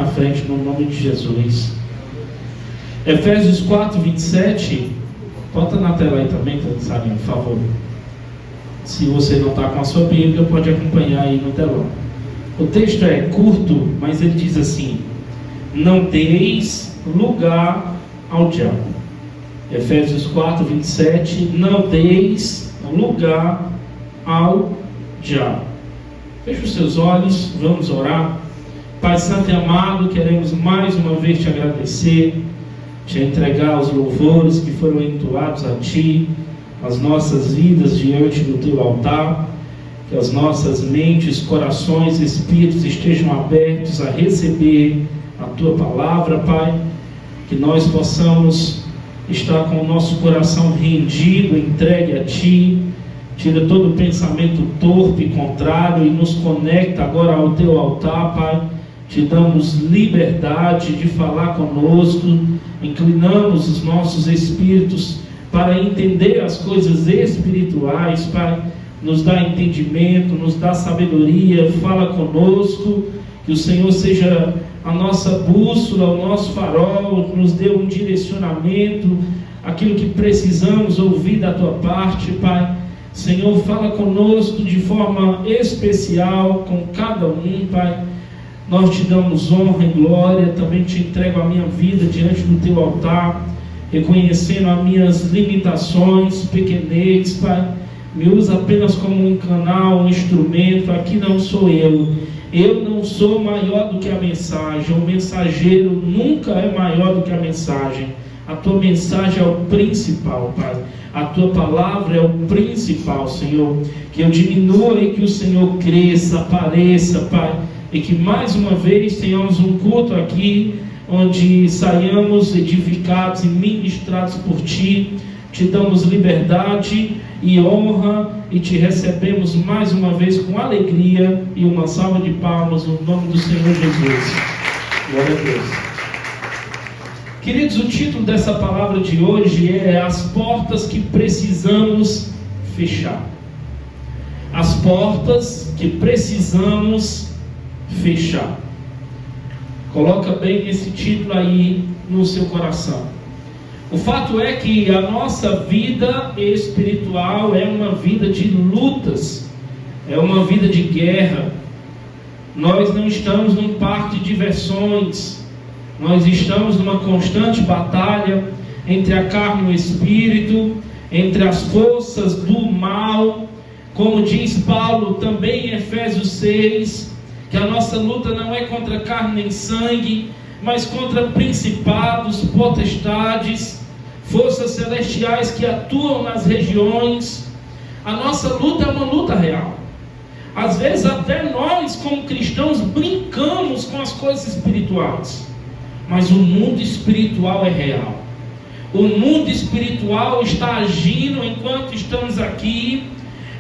à frente no nome de Jesus. Efésios 4, 27. Bota na tela aí também, Sarinha, por favor. Se você não está com a sua Bíblia, pode acompanhar aí no telão. O texto é curto, mas ele diz assim: não deis lugar ao diabo. Efésios 4, 27. Não deis lugar ao diabo. Feche os seus olhos, vamos orar. Pai Santo e amado, queremos mais uma vez te agradecer, te entregar os louvores que foram entoados a Ti, as nossas vidas diante do Teu altar, que as nossas mentes, corações, espíritos estejam abertos a receber a Tua palavra, Pai, que nós possamos estar com o nosso coração rendido, entregue a Ti. Tira todo pensamento torpe e contrário e nos conecta agora ao Teu altar, Pai. Te damos liberdade de falar conosco, inclinamos os nossos espíritos para entender as coisas espirituais, Pai. Nos dá entendimento, nos dá sabedoria, fala conosco, que o Senhor seja a nossa bússola, o nosso farol, nos dê um direcionamento, aquilo que precisamos ouvir da Tua parte, Pai. Senhor, fala conosco de forma especial, com cada um, Pai. Nós te damos honra e glória, também te entrego a minha vida diante do Teu altar, reconhecendo as minhas limitações, pequenez, Pai. Me usa apenas como um canal, um instrumento. Aqui não sou eu não sou maior do que a mensagem, o mensageiro nunca é maior do que a mensagem. A Tua mensagem é o principal, Pai. A Tua palavra é o principal, Senhor. Que eu diminua e que o Senhor cresça, apareça, Pai. E que mais uma vez tenhamos um culto aqui, onde saiamos edificados e ministrados por Ti. Te damos liberdade e honra e Te recebemos mais uma vez com alegria e uma salva de palmas no nome do Senhor Jesus. Glória a Deus. Queridos, o título dessa palavra de hoje é As Portas que Precisamos Fechar. As portas que precisamos fechar. Coloca bem esse título aí no seu coração. O fato é que a nossa vida espiritual é uma vida de lutas, é uma vida de guerra. Nós não estamos num parque de diversões. Nós estamos numa constante batalha entre a carne e o espírito, entre as forças do mal. Como diz Paulo também em Efésios 6, que a nossa luta não é contra carne nem sangue, mas contra principados, potestades, forças celestiais que atuam nas regiões. A nossa luta é uma luta real. Às vezes até nós, como cristãos, brincamos com as coisas espirituais. Mas o mundo espiritual é real. O mundo espiritual está agindo enquanto estamos aqui,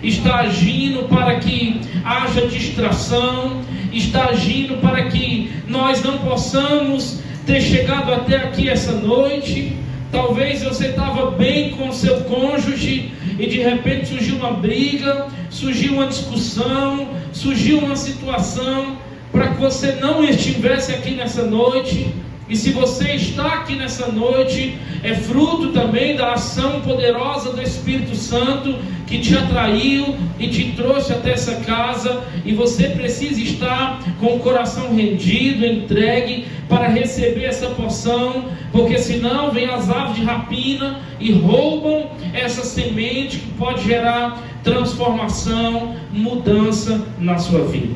está agindo para que haja distração, está agindo para que nós não possamos ter chegado até aqui essa noite. Talvez você estava bem com o seu cônjuge e de repente surgiu uma briga, surgiu uma discussão, surgiu uma situação para que você não estivesse aqui nessa noite. E se você está aqui nessa noite, é fruto também da ação poderosa do Espírito Santo que te atraiu e te trouxe até essa casa. E você precisa estar com o coração rendido, entregue para receber essa porção, porque senão vem as aves de rapina e roubam essa semente que pode gerar transformação, mudança na sua vida.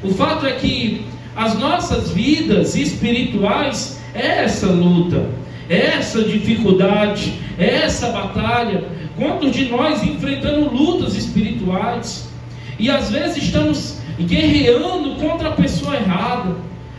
O fato é que as nossas vidas espirituais é essa luta, é essa dificuldade, é essa batalha. Quantos de nós enfrentando lutas espirituais e às vezes estamos guerreando contra a pessoa errada?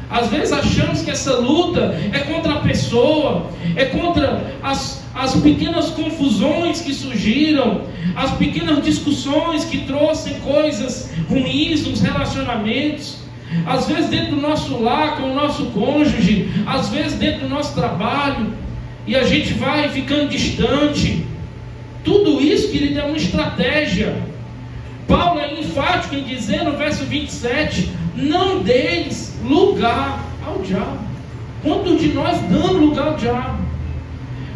Às vezes achamos que essa luta é contra a pessoa, é contra as pequenas confusões que surgiram, as pequenas discussões que trouxeram coisas ruins nos relacionamentos. Às vezes dentro do nosso lar, com o nosso cônjuge, às vezes dentro do nosso trabalho, e a gente vai ficando distante. Tudo isso, querido, é uma estratégia. Paulo é enfático em dizer no verso 27, não deis lugar ao diabo? Quantos de nós dando lugar ao diabo?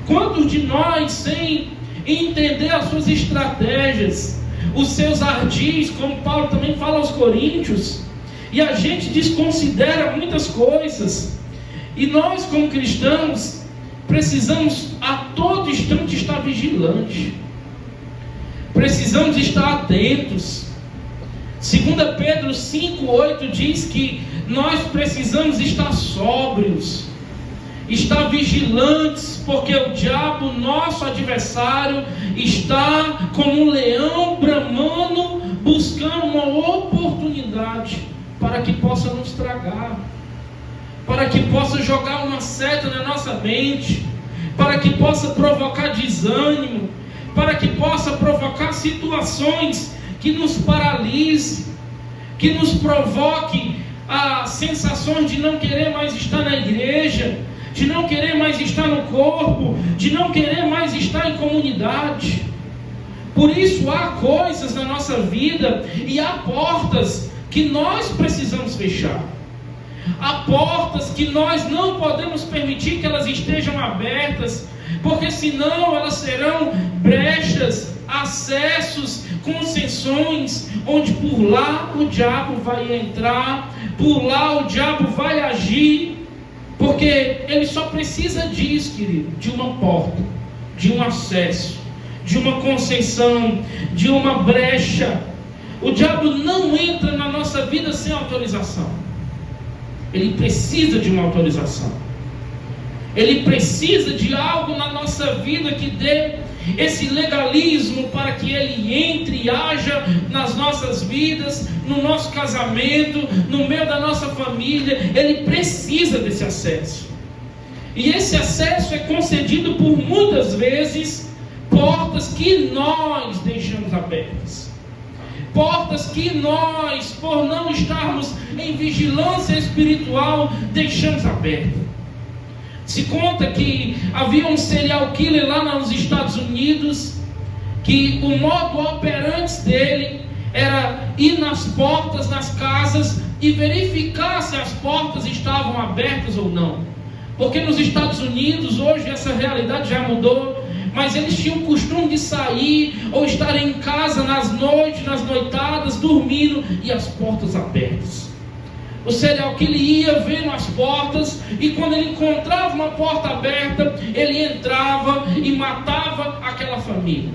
Quantos de nós, sem entender as suas estratégias, os seus ardis, como Paulo também fala aos Coríntios, e a gente desconsidera muitas coisas, e nós como cristãos precisamos a todo instante estar vigilantes, precisamos estar atentos. 2 Pedro 5,8 diz que nós precisamos estar sóbrios, estar vigilantes, porque o diabo, nosso adversário, está como um leão bramando, buscando uma oportunidade para que possa nos tragar, para que possa jogar uma seta na nossa mente, para que possa provocar desânimo, para que possa provocar situações que nos paralise, que nos provoque sensações de não querer mais estar na igreja, de não querer mais estar no corpo, de não querer mais estar em comunidade. Por isso há coisas na nossa vida e há portas que nós precisamos fechar. Há portas que nós não podemos permitir que elas estejam abertas, porque senão elas serão brechas, acessos, concessões, onde por lá o diabo vai entrar, por lá o diabo vai agir, porque ele só precisa disso, querido, de uma porta, de um acesso, de uma concessão, de uma brecha. O diabo não entra na nossa vida sem autorização. Ele precisa de uma autorização. Ele precisa de algo na nossa vida que dê esse legalismo para que ele entre e haja nas nossas vidas, no nosso casamento, no meio da nossa família. Ele precisa desse acesso. E esse acesso é concedido por muitas vezes portas que nós deixamos abertas. Portas que nós, por não estarmos em vigilância espiritual, deixamos abertas. Se conta que havia um serial killer lá nos Estados Unidos, que o modo operante dele era ir nas portas, nas casas, e verificar se as portas estavam abertas ou não. Porque nos Estados Unidos, hoje essa realidade já mudou, mas eles tinham o costume de sair ou estar em casa nas noites, nas noitadas, dormindo e as portas abertas. O serial killer ia vendo as portas, e quando ele encontrava uma porta aberta, ele entrava e matava aquela família.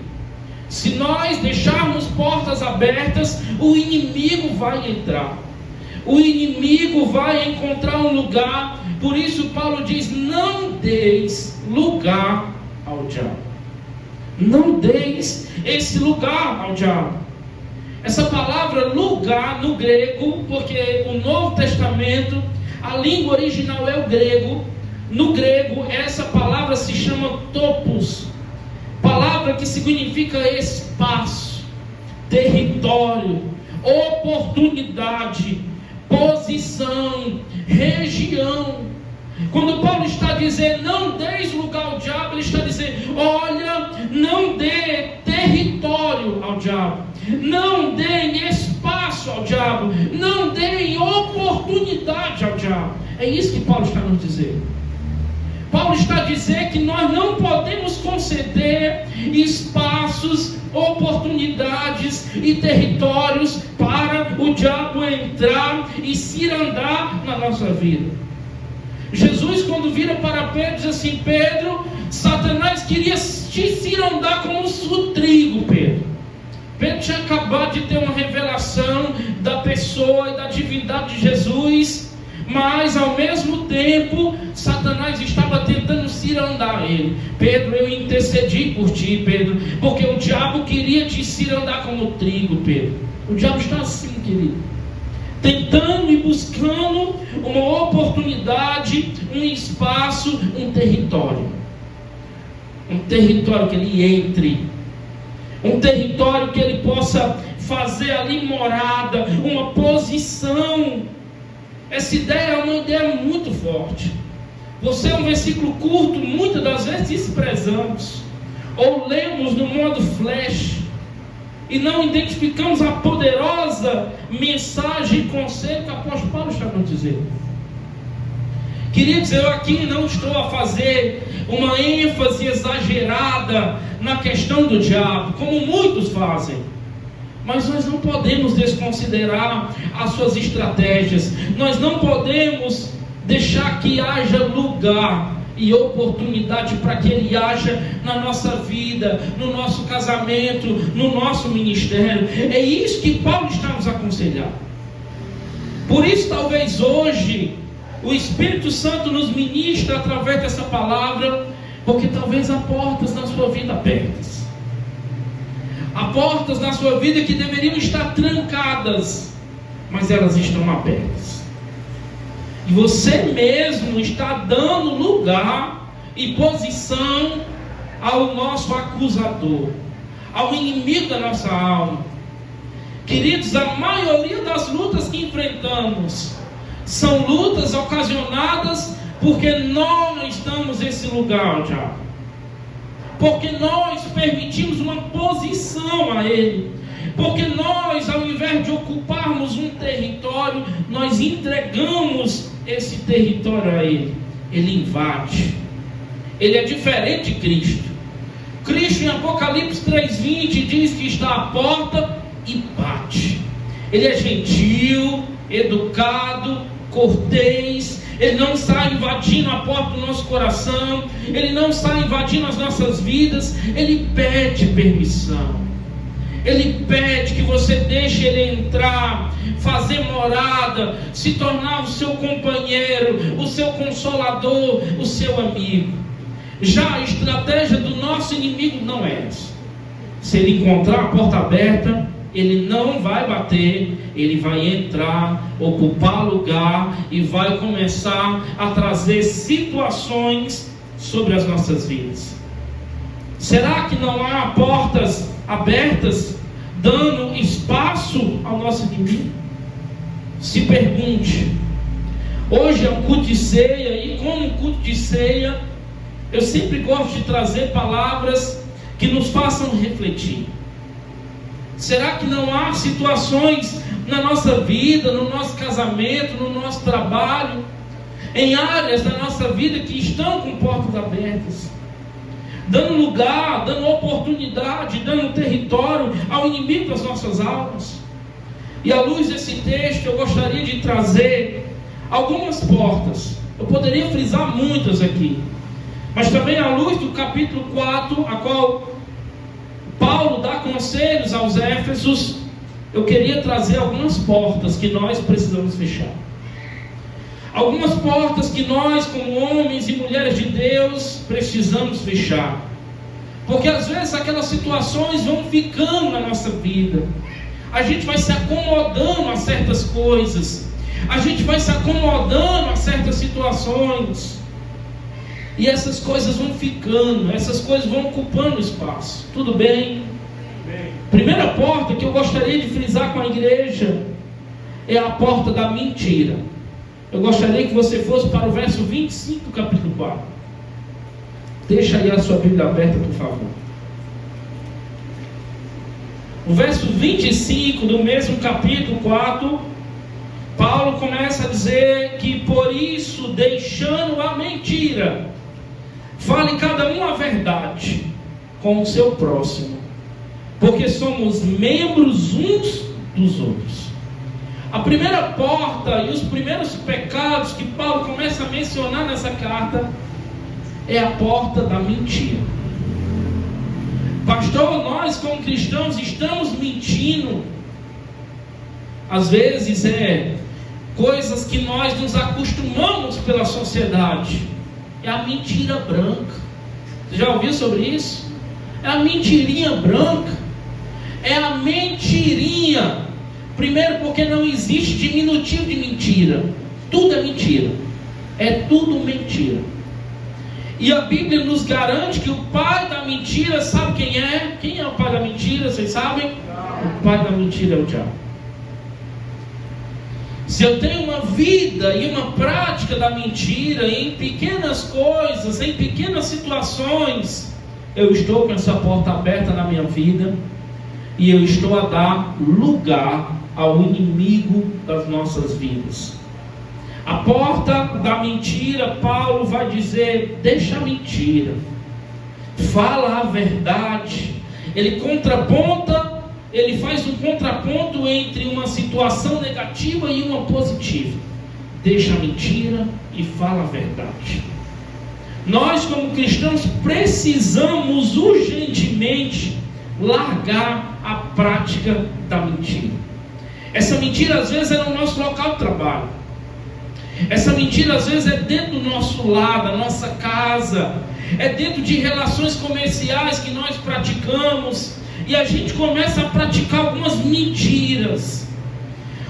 Se nós deixarmos portas abertas, o inimigo vai entrar, o inimigo vai encontrar um lugar. Por isso Paulo diz: não deis lugar ao diabo. Não deis esse lugar ao diabo. Essa palavra lugar no grego, porque o Novo Testamento, a língua original é o grego. No grego essa palavra se chama topos, palavra que significa espaço, território, oportunidade, posição, região. Quando Paulo está dizendo não deis lugar ao diabo, ele está dizendo: olha, não dê território ao diabo, não deem espaço ao diabo, não deem oportunidade ao diabo. É isso que Paulo está nos dizendo. Paulo está dizendo que nós não podemos conceder espaços, oportunidades e territórios para o diabo entrar e cirandar na nossa vida. Jesus, quando vira para Pedro, diz assim: Pedro, Satanás queria te cirandar como o trigo, Pedro. Pedro tinha acabado de ter uma revelação da pessoa e da divindade de Jesus, mas ao mesmo tempo Satanás estava tentando cirandar ele. Pedro, eu intercedi por ti, Pedro, porque o diabo queria te cirandar como trigo, Pedro. O diabo está assim, querido, tentando e buscando uma oportunidade, um espaço, um território que ele entre, um território que ele possa fazer ali morada, uma posição. Essa ideia é uma ideia muito forte. Você é um versículo curto, muitas das vezes desprezamos, ou lemos no modo flash, e não identificamos a poderosa mensagem e conceito que o apóstolo Paulo está nos dizendo. Queridos, eu aqui não estou a fazer uma ênfase exagerada na questão do diabo, como muitos fazem. Mas nós não podemos desconsiderar as suas estratégias. Nós não podemos deixar que haja lugar e oportunidade para que ele haja na nossa vida, no nosso casamento, no nosso ministério. É isso que Paulo está nos aconselhando. Por isso, talvez hoje o Espírito Santo nos ministra através dessa palavra, porque talvez há portas na sua vida abertas. Há portas na sua vida que deveriam estar trancadas, mas elas estão abertas. E você mesmo está dando lugar e posição ao nosso acusador, ao inimigo da nossa alma. Queridos, a maioria das lutas que enfrentamos são lutas ocasionadas porque nós não estamos nesse lugar, diabo. Porque nós permitimos uma posição a ele. Porque nós, ao invés de ocuparmos um território, nós entregamos esse território a ele. Ele invade. Ele é diferente de Cristo. Cristo, em Apocalipse 3:20, diz que está à porta e bate. Ele é gentil, educado, cortês. Ele não está invadindo a porta do nosso coração. Ele não está invadindo as nossas vidas. Ele pede permissão. Ele pede que você deixe ele entrar, fazer morada, se tornar o seu companheiro, o seu consolador, o seu amigo. Já a estratégia do nosso inimigo não é essa. Se ele encontrar a porta aberta, ele não vai bater, ele vai entrar, ocupar lugar e vai começar a trazer situações sobre as nossas vidas. Será que não há portas abertas dando espaço ao nosso inimigo? Se pergunte. Hoje é um culto de ceia, e como um culto de ceia, eu sempre gosto de trazer palavras que nos façam refletir. Será que não há situações na nossa vida, no nosso casamento, no nosso trabalho, em áreas da nossa vida que estão com portas abertas, dando lugar, dando oportunidade, dando território ao inimigo das nossas almas? E à luz desse texto eu gostaria de trazer algumas portas. Eu poderia frisar muitas aqui, mas também à luz do capítulo 4, a qual Paulo dá conselhos aos Éfesos, eu queria trazer algumas portas que nós precisamos fechar. Algumas portas que nós, como homens e mulheres de Deus, precisamos fechar. Porque às vezes aquelas situações vão ficando na nossa vida. A gente vai se acomodando a certas coisas. A gente vai se acomodando a certas situações. E essas coisas vão ficando, essas coisas vão ocupando espaço. Tudo bem? Primeira porta que eu gostaria de frisar com a igreja é a porta da mentira. Eu gostaria que você fosse para o verso 25 do capítulo 4. Deixa aí a sua Bíblia aberta, por favor. O verso 25 do mesmo capítulo 4, Paulo começa a dizer que por isso, deixando a mentira, fale cada um a verdade com o seu próximo, porque somos membros uns dos outros. A primeira porta e os primeiros pecados que Paulo começa a mencionar nessa carta é a porta da mentira. Pastor, nós como cristãos estamos mentindo. Às vezes é coisas que nós nos acostumamos pela sociedade. É a mentira branca. Você já ouviu sobre isso? É a mentirinha branca. É a mentirinha. Primeiro porque não existe diminutivo de mentira. Tudo é mentira. É tudo mentira. E a Bíblia nos garante que o pai da mentira, sabe quem é? Quem é o pai da mentira? Vocês sabem? O pai da mentira é o diabo. Se eu tenho uma vida e uma prática da mentira em pequenas coisas, em pequenas situações, eu estou com essa porta aberta na minha vida e eu estou a dar lugar ao inimigo das nossas vidas. A porta da mentira, Paulo vai dizer: deixa a mentira, fala a verdade. Ele contraponta, ele faz um contraponto entre uma situação negativa e uma positiva. Deixa a mentira e fala a verdade. Nós, como cristãos, precisamos urgentemente largar a prática da mentira. Essa mentira às vezes é no nosso local de trabalho. Essa mentira às vezes é dentro do nosso lar, da nossa casa. É dentro de relações comerciais que nós praticamos. E a gente começa a praticar algumas mentiras.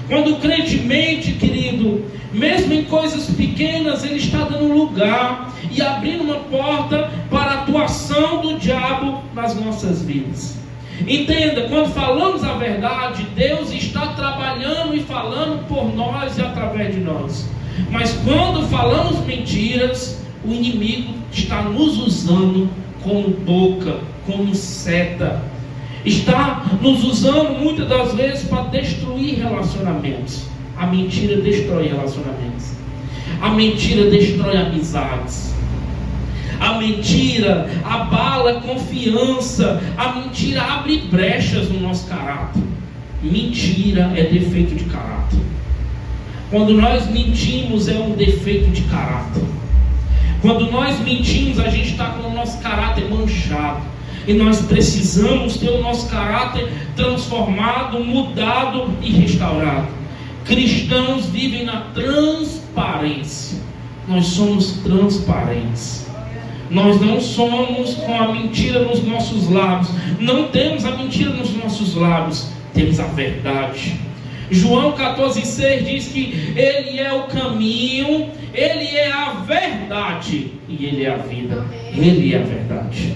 Quando o crente mente, querido, mesmo em coisas pequenas, ele está dando lugar e abrindo uma porta para a atuação do diabo nas nossas vidas. Entenda, quando falamos a verdade, Deus está trabalhando e falando por nós e através de nós. Mas quando falamos mentiras, o inimigo está nos usando como boca, como seta. Está nos usando muitas das vezes para destruir relacionamentos. A mentira destrói relacionamentos. A mentira destrói amizades. A mentira abala a confiança. A mentira abre brechas no nosso caráter. Mentira é defeito de caráter. Quando nós mentimos, é um defeito de caráter. Quando nós mentimos, a gente está com o nosso caráter manchado. E nós precisamos ter o nosso caráter transformado, mudado e restaurado. Cristãos vivem na transparência. Nós somos transparentes. Nós não somos com a mentira nos nossos lábios. Não temos a mentira nos nossos lábios. Temos a verdade. João 14,6 diz que Ele é o caminho, Ele é a verdade e Ele é a vida. Ele é a verdade.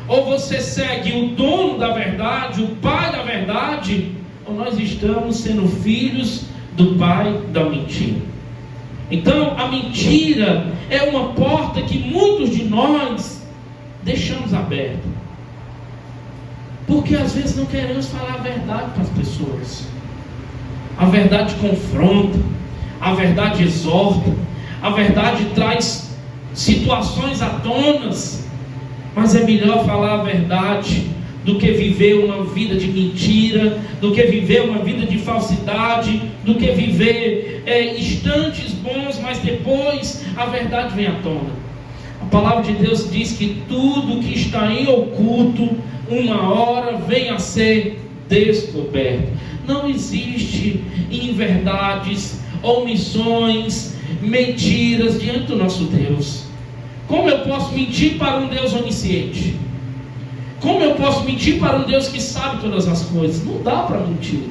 Ou você segue o dono da verdade, o pai da verdade, ou nós estamos sendo filhos do pai da mentira. Então a mentira é uma porta que muitos de nós deixamos aberta, porque às vezes não queremos falar a verdade para as pessoas. A verdade confronta, a verdade exorta, a verdade traz situações à tona. Mas é melhor falar a verdade do que viver uma vida de mentira, do que viver uma vida de falsidade, do que viver instantes bons, mas depois a verdade vem à tona. A palavra de Deus diz que tudo que está em oculto, uma hora vem a ser descoberto. Não existe inverdades, omissões, mentiras diante do nosso Deus. Como eu posso mentir para um Deus onisciente? Como eu posso mentir para um Deus que sabe todas as coisas? Não dá para mentir.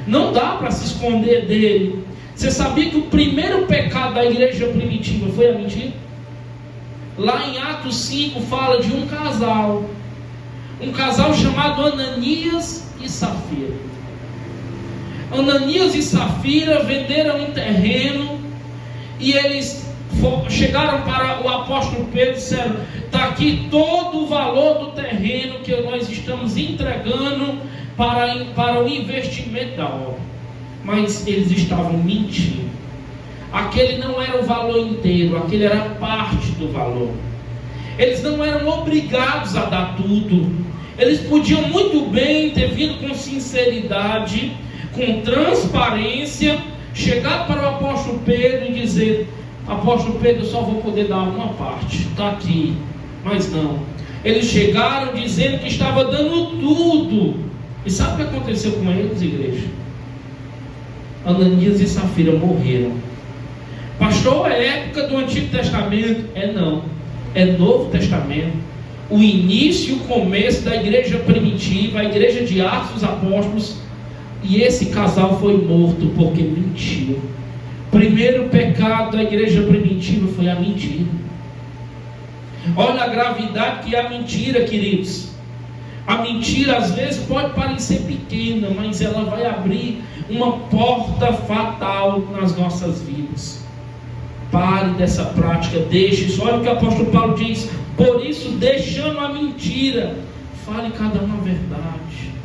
Não dá para se esconder dele. Você sabia que o primeiro pecado da igreja primitiva foi a mentira? Lá em Atos 5 fala de um casal. Um casal chamado Ananias e Safira. Ananias e Safira venderam um terreno e eles chegaram para o apóstolo Pedro e disseram: está aqui todo o valor do terreno que nós estamos entregando para o investimento da obra. Mas eles estavam mentindo. Aquele não era o valor inteiro, aquele era parte do valor. Eles não eram obrigados a dar tudo. Eles podiam muito bem ter vindo com sinceridade, com transparência, chegar para o apóstolo Pedro e dizer: apóstolo Pedro, eu só vou poder dar uma parte, está aqui. Mas não, eles chegaram dizendo que estava dando tudo. E sabe o que aconteceu com eles, igreja? Ananias e Safira morreram. Pastor, é época do Antigo Testamento? Não, é Novo Testamento. O início e o começo da igreja primitiva, a igreja de Atos dos Apóstolos. E esse casal foi morto porque mentiu. Primeiro pecado da igreja primitiva foi a mentira. Olha a gravidade que é a mentira, queridos. A mentira às vezes pode parecer pequena, mas ela vai abrir uma porta fatal nas nossas vidas. Pare dessa prática, deixe isso. Olha o que o apóstolo Paulo diz: por isso, deixando a mentira, fale cada um a verdade.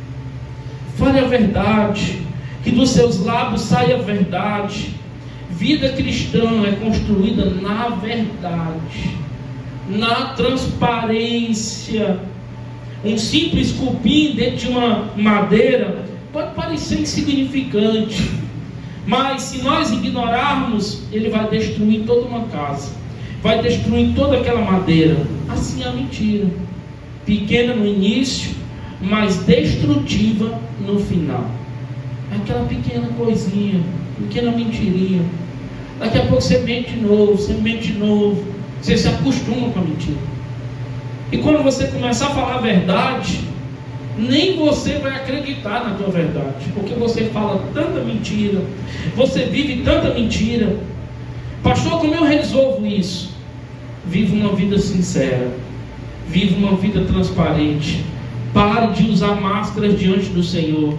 Fale a verdade, que dos seus lábios saia a verdade. Vida cristã é construída na verdade, na transparência. Um simples cupim dentro de uma madeira pode parecer insignificante, mas se nós ignorarmos, ele vai destruir toda uma casa, vai destruir toda aquela madeira. Assim é a mentira, pequena no início, mas destrutiva no final. Aquela pequena coisinha, pequena mentirinha. Daqui a pouco você mente de novo, você se acostuma com a mentira. E quando você começar a falar a verdade, nem você vai acreditar na tua verdade, porque você fala tanta mentira, você vive tanta mentira. Pastor, como eu resolvo isso? Viva uma vida sincera, viva uma vida transparente. Pare de usar máscaras diante do Senhor.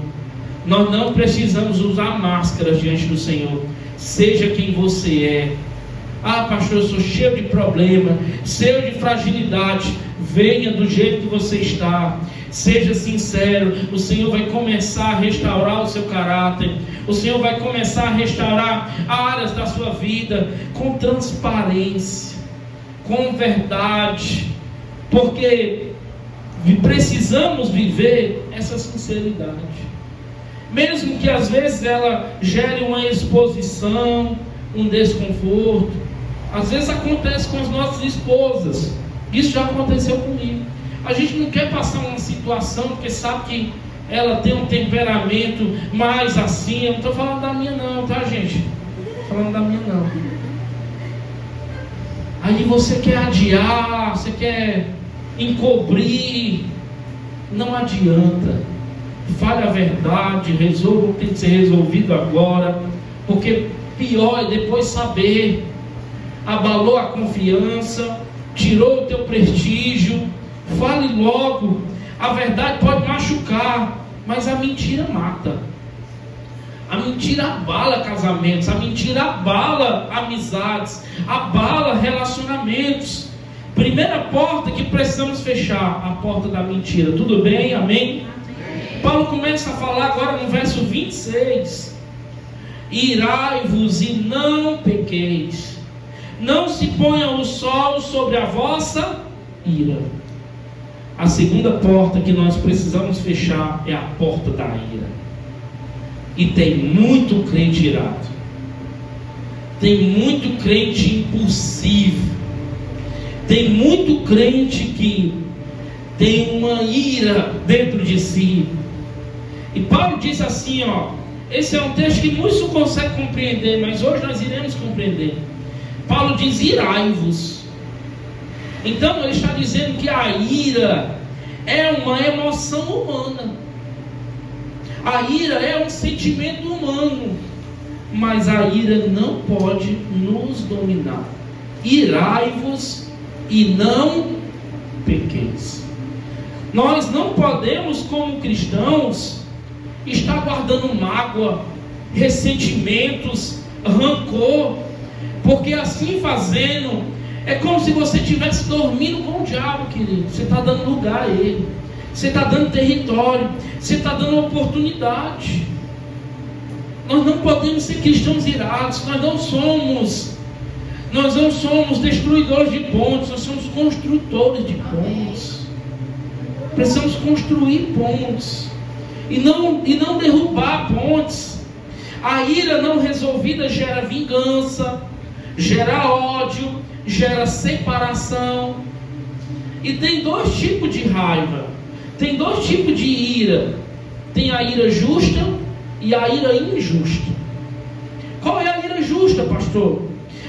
Nós não precisamos usar máscaras diante do Senhor. Seja quem você é. Ah, pastor, eu sou cheio de problema, cheio de fragilidade. Venha do jeito que você está. Seja sincero. O Senhor vai começar a restaurar o seu caráter. O Senhor vai começar a restaurar áreas da sua vida com transparência, com verdade, porque precisamos viver essa sinceridade, mesmo que às vezes ela gere uma exposição, um desconforto. Às vezes acontece com as nossas esposas. Isso já aconteceu comigo. A gente não quer passar uma situação porque sabe que ela tem um temperamento mais assim. Eu não estou falando da minha não, tá, gente? Não estou falando da minha não. Aí você quer adiar, você quer encobrir. Não adianta. Fale a verdade, resolva o que tem que ser resolvido agora, porque pior é depois saber. Abalou a confiança, tirou o teu prestígio. Fale logo. A verdade pode machucar, mas a mentira mata. A mentira abala casamentos, a mentira abala amizades, abala relacionamentos. Primeira porta que precisamos fechar, a porta da mentira. Tudo bem? Amém? Paulo começa a falar agora no verso 26. Irai-vos e não pequeis. Não se ponha o sol sobre a vossa ira. A segunda porta que nós precisamos fechar é a porta da ira. E tem muito crente irado. Tem muito crente impulsivo. Tem muito crente que tem uma ira dentro de si. E Paulo diz assim, esse é um texto que muitos não conseguem compreender, mas hoje nós iremos compreender. Paulo diz, irai-vos. Então ele está dizendo que a ira é uma emoção humana. A ira é um sentimento humano, mas a ira não pode nos dominar. Irai-vos e não pequeis. Nós não podemos, como cristãos, estar guardando mágoa, ressentimentos, rancor, porque assim fazendo é como se você estivesse dormindo com o diabo, querido. Você está dando lugar a ele, você está dando território, você está dando oportunidade. Nós não podemos ser cristãos irados. Nós não somos destruidores de pontes, nós somos construtores de pontes. Precisamos construir pontes e não derrubar pontes. A ira não resolvida gera vingança, gera ódio, gera separação. E tem dois tipos de raiva, tem dois tipos de ira. Tem a ira justa e a ira injusta. Qual é a ira justa, pastor?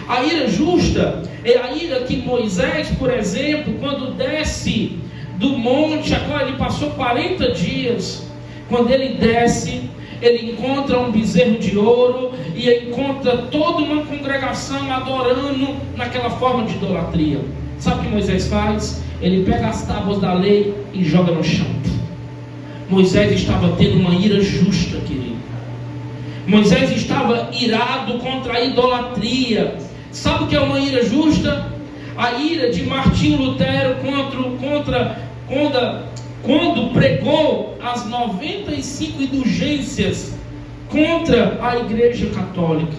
A ira justa é a ira que Moisés, por exemplo, quando desce do monte, a qual ele passou 40 dias, quando ele desce, ele encontra um bezerro de ouro e encontra toda uma congregação adorando naquela forma de idolatria. Sabe o que Moisés faz? Ele pega as tábuas da lei e joga no chão. Moisés estava tendo uma ira justa, querido. Moisés estava irado contra a idolatria. Sabe o que é uma ira justa? A ira de Martinho Lutero quando pregou as 95 indulgências contra a Igreja Católica.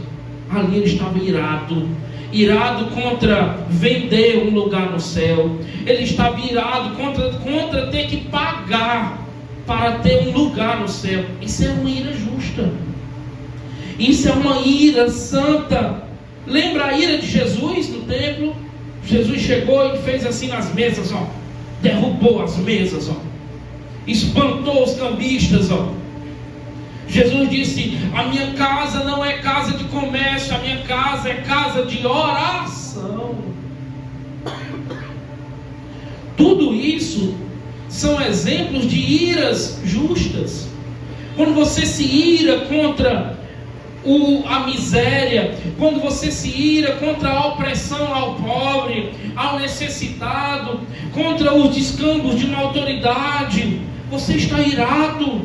Ali ele estava irado. Irado contra vender um lugar no céu. Ele estava irado contra ter que pagar para ter um lugar no céu. Isso é uma ira justa. Isso é uma ira santa. Lembra a ira de Jesus no templo? Jesus chegou e fez assim nas mesas, ó. Derrubou as mesas, ó. Espantou os cambistas, ó. Jesus disse: a minha casa não é casa de comércio, a minha casa é casa de oração. Tudo isso são exemplos de iras justas. Quando você se ira contra a miséria, quando você se ira contra a opressão ao pobre, ao necessitado, contra os descampos de uma autoridade, você está irado.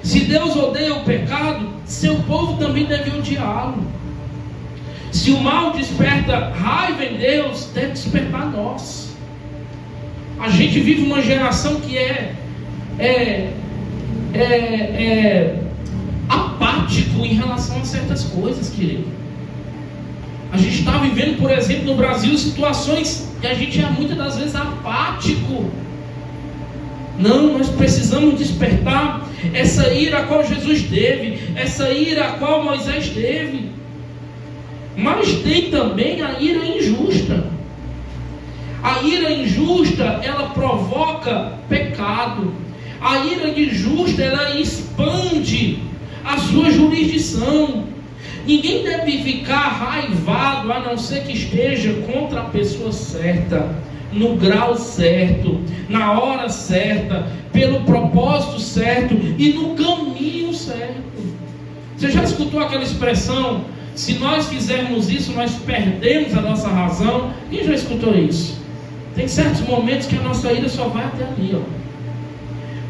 Se Deus odeia o pecado, seu povo também deve odiá-lo. Se o mal desperta raiva em Deus, deve despertar nós. A gente vive uma geração que é apático em relação a certas coisas, querido. A gente está vivendo, por exemplo, no Brasil, situações que a gente é muitas das vezes apático. Não, nós precisamos despertar essa ira a qual Jesus teve, essa ira a qual Moisés teve. Mas tem também a ira injusta. A ira injusta, ela provoca pecado. A ira injusta, ela expande a sua jurisdição. Ninguém deve ficar raivado, a não ser que esteja contra a pessoa certa, no grau certo, na hora certa, pelo propósito certo e no caminho certo. Você já escutou aquela expressão: se nós fizermos isso, nós perdemos a nossa razão? Quem já escutou isso? Tem certos momentos que a nossa ira só vai até ali, ó.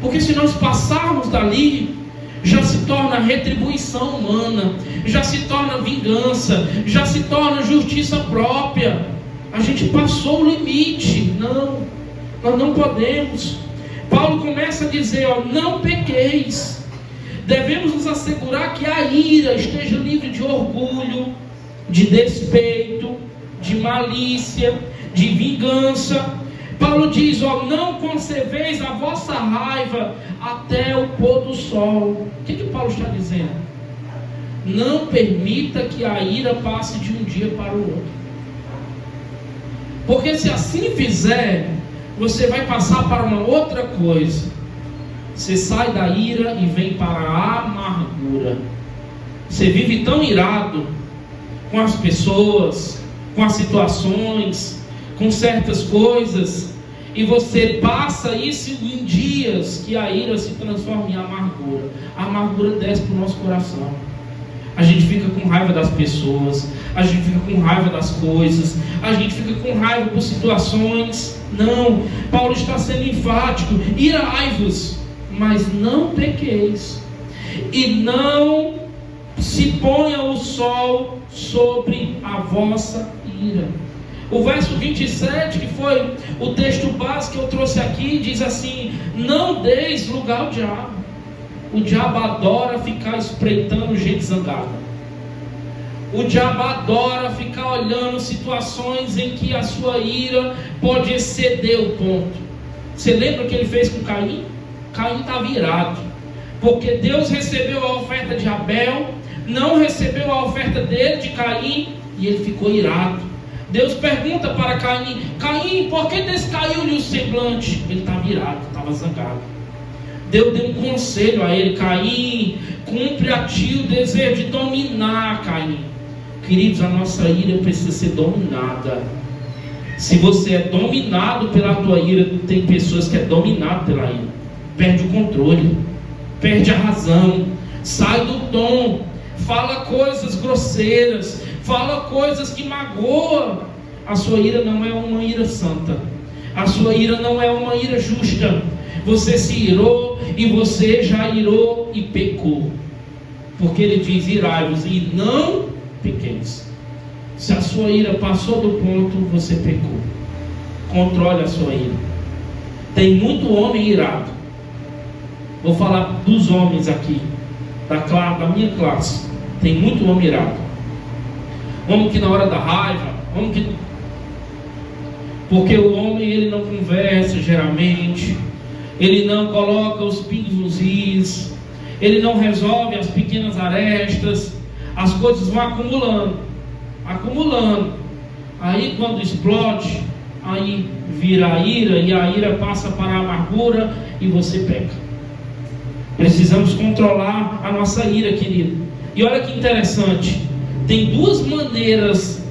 Porque se nós passarmos dali, já se torna retribuição humana, já se torna vingança, já se torna justiça própria. A gente passou o limite. Não, nós não podemos. Paulo começa a dizer, ó, não pequeis. Devemos nos assegurar que a ira esteja livre de orgulho, de despeito, de malícia, de vingança. Paulo diz, ó, não concebeis a vossa raiva até o pôr do sol. O que Paulo está dizendo? Não permita que a ira passe de um dia para o outro. Porque se assim fizer, você vai passar para uma outra coisa. Você sai da ira e vem para a amargura. Você vive tão irado com as pessoas, com as situações, com certas coisas, e você passa isso em dias que a ira se transforma em amargura. A amargura desce para o nosso coração. A gente fica com raiva das pessoas, a gente fica com raiva das coisas, a gente fica com raiva por situações. Não, Paulo está sendo enfático: irai-vos, mas não pequeis, e não se ponha o sol sobre a vossa ira. O verso 27, que foi o texto básico que eu trouxe aqui, diz assim: não deis lugar ao diabo. O diabo adora ficar espreitando gente zangada. O diabo adora ficar olhando situações em que a sua ira pode exceder o ponto. Você lembra o que ele fez com Caim? Caim estava irado, porque Deus recebeu a oferta de Abel, não recebeu a oferta dele, de Caim, e ele ficou irado. Deus pergunta para Caim: Caim, por que descaiu-lhe o semblante? Ele estava irado, estava zangado. Deus deu um conselho a ele: Caim, cumpre a ti o desejo de dominar, Caim. Queridos, a nossa ira precisa ser dominada. Se você é dominado pela tua ira, tem pessoas que é dominado pela ira, perde o controle, perde a razão, sai do tom, fala coisas grosseiras, fala coisas que magoam. A sua ira não é uma ira santa, a sua ira não é uma ira justa. Você se irou, e você já irou e pecou, porque ele diz: irai-vos e não pequeis. Se a sua ira passou do ponto, você pecou. Controle a sua ira. Tem muito homem irado. Vou falar dos homens aqui, da minha classe. Tem muito homem irado. homem que na hora da raiva, porque o homem ele não conversa geralmente, ele não coloca os pingos nos is, ele não resolve as pequenas arestas, as coisas vão acumulando, aí quando explode, aí vira a ira, e a ira passa para a amargura e você peca. Precisamos controlar a nossa ira, querido. E olha que interessante, tem duas maneiras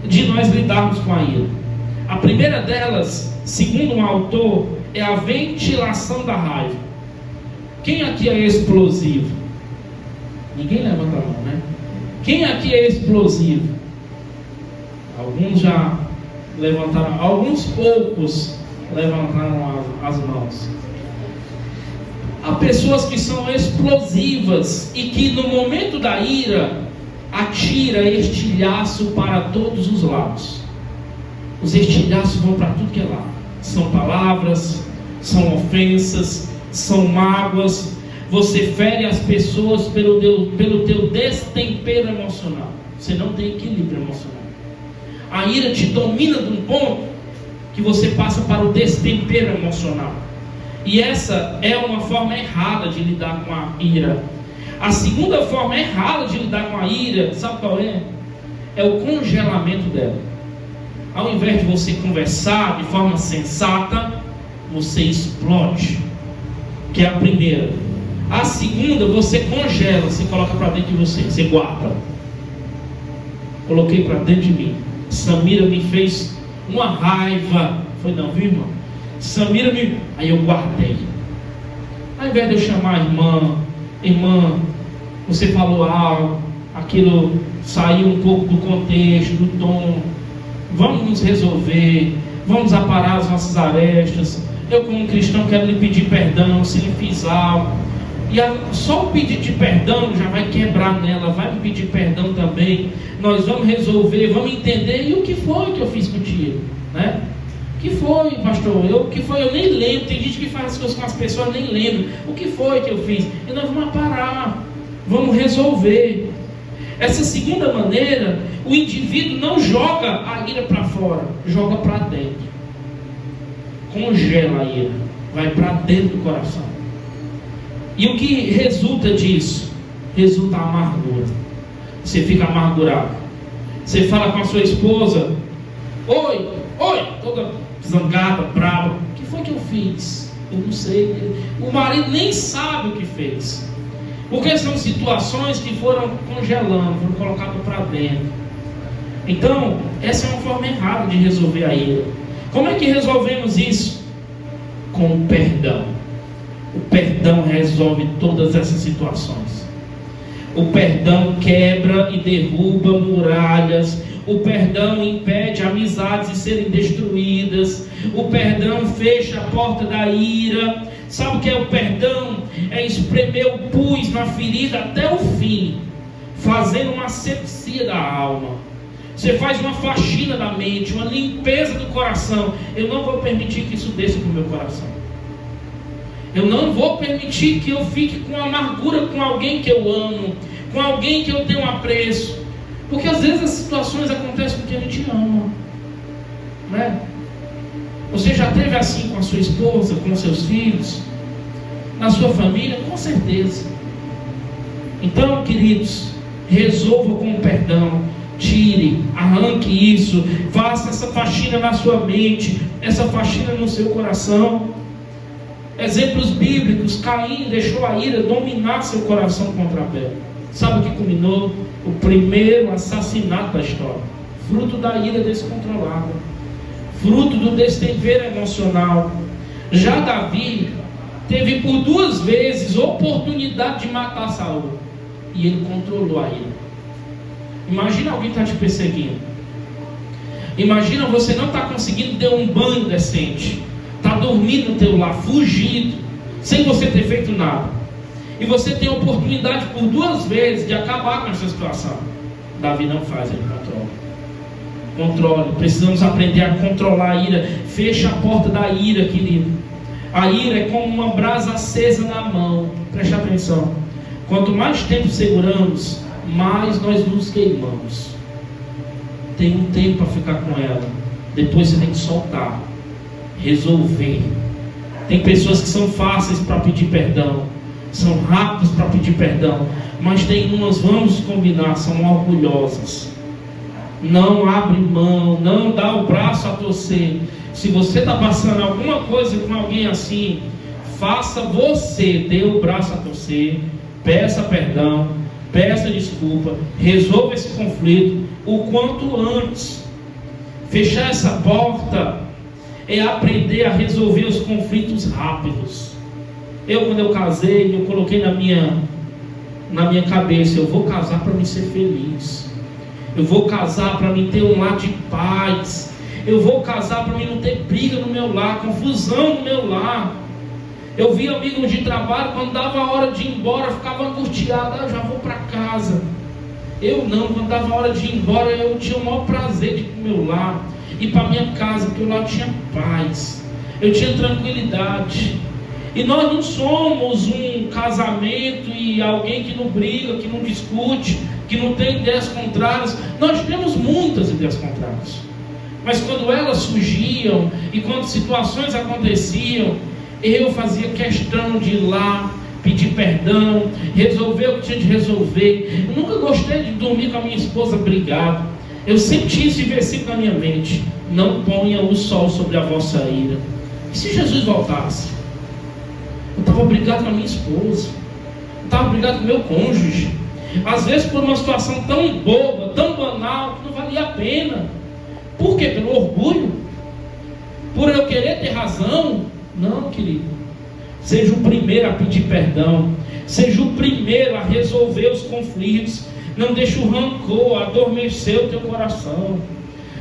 de nós lidarmos com a ira. A primeira delas, segundo um autor, é a ventilação da raiva. Quem aqui é explosivo? Ninguém levanta a mão, né? Quem aqui é explosivo? Alguns já levantaram, alguns poucos levantaram as mãos. Há pessoas que são explosivas e que no momento da ira atira estilhaço para todos os lados. Os estilhaços vão para tudo que é lado. São palavras, são ofensas, são mágoas. Você fere as pessoas pelo teu destempero emocional. Você não tem equilíbrio emocional. A ira te domina de um ponto que você passa para o destempero emocional. E essa é uma forma errada de lidar com a ira. A segunda forma errada de lidar com a ira, sabe qual é? É o congelamento dela. Ao invés de você conversar de forma sensata, você explode, que é a primeira. A segunda, você congela, você coloca para dentro de você, você guarda. Coloquei para dentro de mim. Samira me fez uma raiva. Foi não, viu, irmão? Samira me... Aí eu guardei. Ao invés de eu chamar a irmã, você falou algo, aquilo saiu um pouco do contexto, do tom. Vamos nos resolver, vamos aparar as nossas arestas. Eu, como cristão, quero lhe pedir perdão se lhe fiz algo. E só o pedido de perdão já vai quebrar nela, vai me pedir perdão também. Nós vamos resolver, vamos entender. E o que foi que eu fiz contigo, né? O que foi, pastor? O que foi? Eu nem lembro. Tem gente que faz as coisas com as pessoas, nem lembro. O que foi que eu fiz? E nós vamos parar, vamos resolver. Essa segunda maneira, o indivíduo não joga a ira para fora, joga para dentro. Congela a ira, vai para dentro do coração. E o que resulta disso? Resulta a amargura. Você fica amargurado. Você fala com a sua esposa: oi, toda zangada, brava. O que foi que eu fiz? Eu não sei. O marido nem sabe o que fez. Porque são situações que foram congelando, foram colocadas para dentro. Então, essa é uma forma errada de resolver a ira. Como é que resolvemos isso? Com o perdão. O perdão resolve todas essas situações. O perdão quebra e derruba muralhas. O perdão impede amizades de serem destruídas. O perdão fecha a porta da ira. Sabe o que é o perdão? É espremer o pus na ferida até o fim, fazendo uma asepsia da alma. Você faz uma faxina da mente, uma limpeza do coração. Eu não vou permitir que isso desça para o meu coração. Eu não vou permitir que eu fique com amargura com alguém que eu amo, com alguém que eu tenho apreço. Porque às vezes as situações acontecem porque a gente ama, né? Você já teve assim com a sua esposa, com os seus filhos, na sua família? Com certeza. Então, queridos, resolva com o perdão. Tire, arranque isso, faça essa faxina na sua mente, essa faxina no seu coração. Exemplos bíblicos: Caim deixou a ira dominar seu coração contra Abel. Sabe o que culminou? O primeiro assassinato da história, fruto da ira descontrolada, fruto do destempero emocional. Já Davi teve por 2 vezes oportunidade de matar Saul, e ele controlou a ira. Imagina alguém está te perseguindo. Imagina você não está conseguindo ter um banho decente, está dormindo no teu lar, fugido, sem você ter feito nada. E você tem a oportunidade por 2 vezes de acabar com essa situação. Davi não faz, ele controle. Precisamos aprender a controlar a ira. Fecha a porta da ira, querido. A ira é como uma brasa acesa na mão. Preste atenção. Quanto mais tempo seguramos, mais nós nos queimamos. Tem um tempo para ficar com ela. Depois você tem que soltar, resolver. Tem pessoas que são fáceis para pedir perdão, são rápidas para pedir perdão, mas tem umas, vamos combinar, são orgulhosas. Não abre mão, não dá o braço a torcer. Se você está passando alguma coisa com alguém assim, faça você, dê o braço a torcer, peça perdão, peça desculpa, resolva esse conflito o quanto antes. Fechar essa porta é aprender a resolver os conflitos rápidos. Quando eu casei, eu coloquei na minha cabeça, eu vou casar para me ser feliz. Eu vou casar para mim ter um lar de paz. Eu vou casar para mim não ter briga no meu lar, confusão no meu lar. Eu vi amigos de trabalho, quando dava a hora de ir embora, ficava angustiado, já vou para casa. Eu não, quando dava a hora de ir embora, eu tinha o maior prazer de ir para o meu lar, ir para a minha casa, porque lá tinha paz, eu tinha tranquilidade. E nós não somos um casamento e alguém que não briga, que não discute, que não tem ideias contrárias. Nós temos muitas ideias contrárias, mas quando elas surgiam e quando situações aconteciam, eu fazia questão de ir lá, pedir perdão, resolver o que tinha de resolver. Eu nunca gostei de dormir com a minha esposa brigado. Eu sempre tinha esse versículo na minha mente: não ponha o sol sobre a vossa ira. E se Jesus voltasse? Eu estava brigado com a minha esposa, eu estava brigado com o meu cônjuge, às vezes por uma situação tão boba, tão banal, que não valia a pena. Por quê? Pelo orgulho? Por eu querer ter razão? Não, querido. Seja o primeiro a pedir perdão, seja o primeiro a resolver os conflitos. Não deixe o rancor adormecer o teu coração,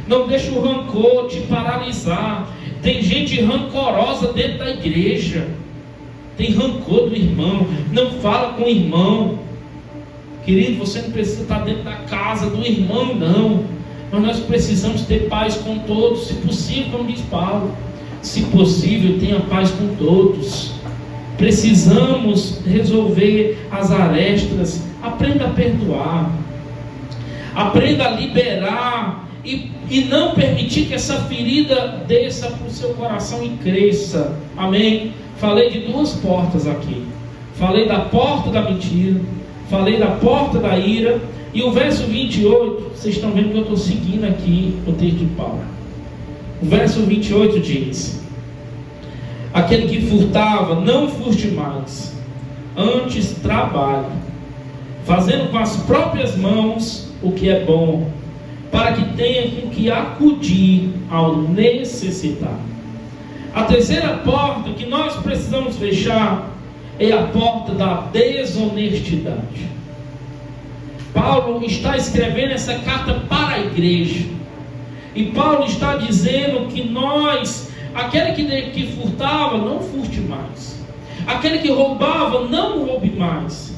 não deixe o rancor te paralisar. Tem gente rancorosa dentro da igreja, tem rancor do irmão, não fala com o irmão. Querido, você não precisa estar dentro da casa do irmão, não. Mas nós precisamos ter paz com todos, se possível, como diz Paulo, se possível, tenha paz com todos. Precisamos resolver as arestas. Aprenda a perdoar, aprenda a liberar e não permitir que essa ferida desça para o seu coração e cresça. Amém? Falei de duas portas aqui. Falei da porta da mentira, falei da porta da ira. E o verso 28, vocês estão vendo que eu estou seguindo aqui o texto de Paulo. O verso 28 diz: aquele que furtava, não furte mais, antes trabalhe, fazendo com as próprias mãos o que é bom, para que tenha com que acudir ao necessitado. A terceira porta que nós precisamos fechar é a porta da desonestidade. Paulo está escrevendo essa carta para a igreja, e Paulo está dizendo que nós, aquele que furtava, não furte mais, aquele que roubava, não roube mais.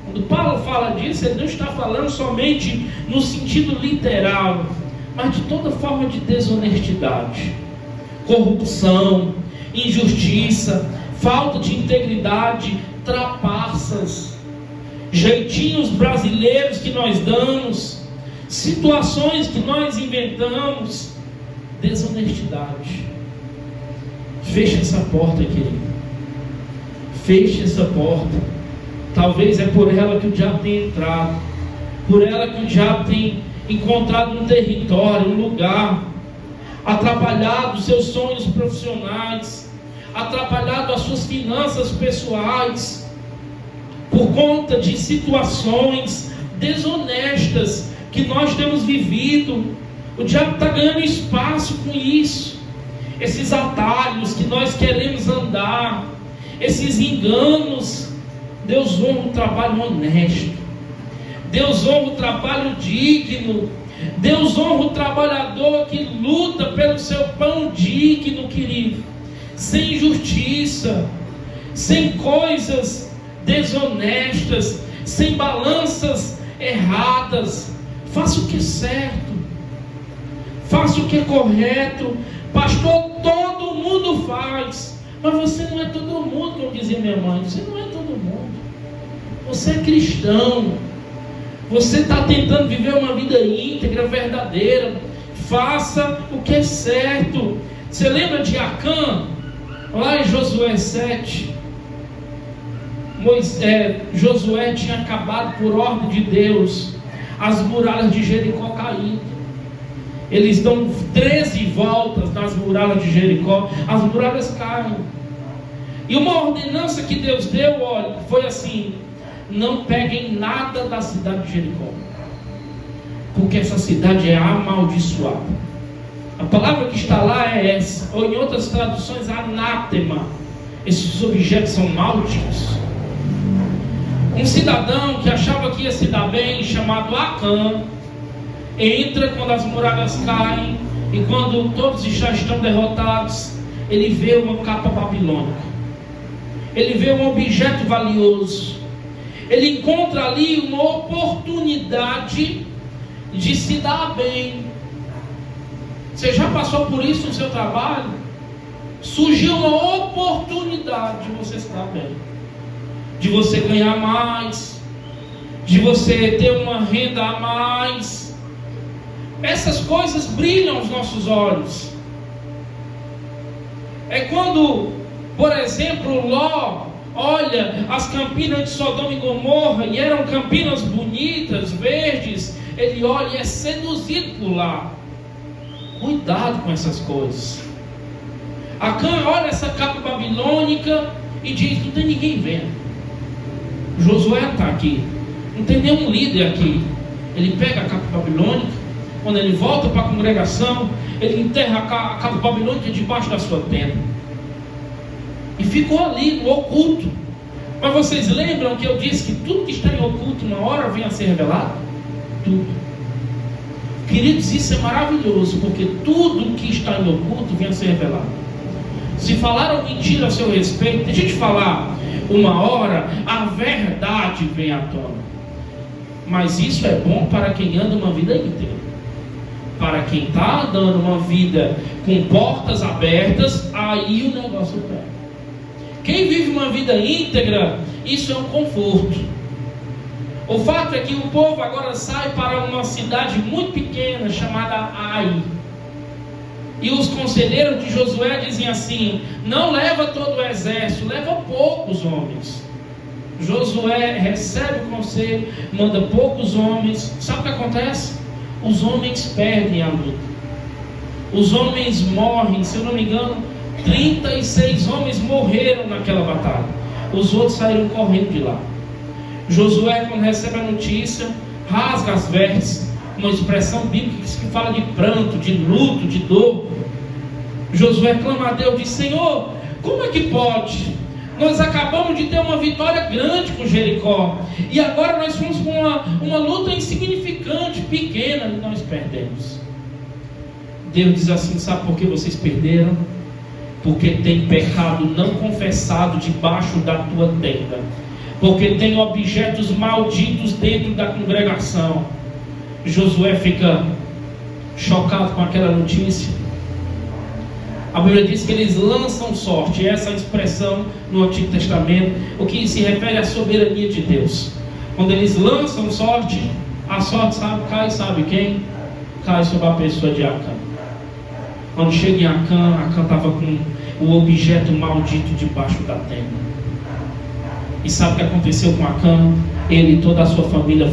Quando Paulo fala disso, ele não está falando somente no sentido literal, mas de toda forma de desonestidade, corrupção, injustiça, falta de integridade, trapaças, jeitinhos brasileiros que nós damos, situações que nós inventamos, desonestidade. Feche essa porta, querido. Feche essa porta. Talvez é por ela que o diabo tem entrado, por ela que o diabo tem encontrado um território, um lugar, atrapalhado os seus sonhos profissionais, atrapalhado as suas finanças pessoais, por conta de situações desonestas que nós temos vivido. O diabo está ganhando espaço com isso, esses atalhos que nós queremos andar, esses enganos. Deus honra o trabalho honesto, Deus honra o trabalho digno, Deus honra o trabalhador que luta pelo seu pão digno, querido, sem injustiça, sem coisas desonestas, sem balanças erradas. Faça o que é certo, faça o que é correto. Pastor, todo mundo faz, mas você não é todo mundo, como dizia minha mãe. Você não é todo mundo, você é cristão. Você está tentando viver uma vida íntegra, verdadeira. Faça o que é certo. Você lembra de Acã? Lá em Josué 7. Josué tinha acabado por ordem de Deus as muralhas de Jericó caindo. Eles dão 13 voltas nas muralhas de Jericó, as muralhas caem. E uma ordenança que Deus deu, olha, foi assim: não peguem nada da cidade de Jericó, porque essa cidade é amaldiçoada. A palavra que está lá é essa, ou em outras traduções, anátema. Esses objetos são malditos. Um cidadão que achava que ia se dar bem, chamado Acã, entra quando as muralhas caem, e quando todos já estão derrotados, ele vê uma capa babilônica, ele vê um objeto valioso, ele encontra ali uma oportunidade de se dar bem. Você já passou por isso no seu trabalho? Surgiu uma oportunidade de você se dar bem, de você ganhar mais, de você ter uma renda a mais. Essas coisas brilham aos nossos olhos. É quando, por exemplo, Ló olha as campinas de Sodoma e Gomorra, e eram campinas bonitas, verdes. Ele olha e é seduzido por lá. Cuidado com essas coisas. Acã olha essa capa babilônica e diz: não tem ninguém vendo. Josué está aqui, não tem nenhum líder aqui. Ele pega a capa babilônica, quando ele volta para a congregação, ele enterra a capa babilônica debaixo da sua tenda, e ficou ali no oculto. Mas vocês lembram que eu disse que tudo que está em oculto uma hora vem a ser revelado? Tudo. Queridos, isso é maravilhoso, porque tudo que está em oculto vem a ser revelado. Se falaram mentira a seu respeito, deixa eu te falar, uma hora a verdade vem à tona. Mas isso é bom para quem anda uma vida íntegra. Para quem está andando uma vida com portas abertas, aí o negócio pega. Quem vive uma vida íntegra, isso é um conforto. O fato é que o povo agora sai para uma cidade muito pequena chamada Ai. E os conselheiros de Josué dizem assim: não leva todo o exército, leva poucos homens. Josué recebe o conselho, manda poucos homens. Sabe o que acontece? Os homens perdem a luta. Os homens morrem, se eu não me engano, 36 homens morreram naquela batalha. Os outros saíram correndo de lá. Josué, quando recebe a notícia, rasga as vestes. Uma expressão bíblica que fala de pranto, de luto, de dor. Josué clama a Deus, diz: Senhor, como é que pode? Nós acabamos de ter uma vitória grande com Jericó, e agora nós fomos com uma luta insignificante, pequena, e nós perdemos. Deus diz assim: sabe por que vocês perderam? Porque tem pecado não confessado debaixo da tua tenda, porque tem objetos malditos dentro da congregação. Josué fica chocado com aquela notícia. A Bíblia diz que eles lançam sorte. Essa expressão no Antigo Testamento, o que se refere à soberania de Deus. Quando eles lançam sorte, a sorte cai, sabe quem? Cai sobre a pessoa de Acã. Quando chega em Acã, Acã estava com o objeto maldito debaixo da tenda. E sabe o que aconteceu com Acã? Ele e toda a sua família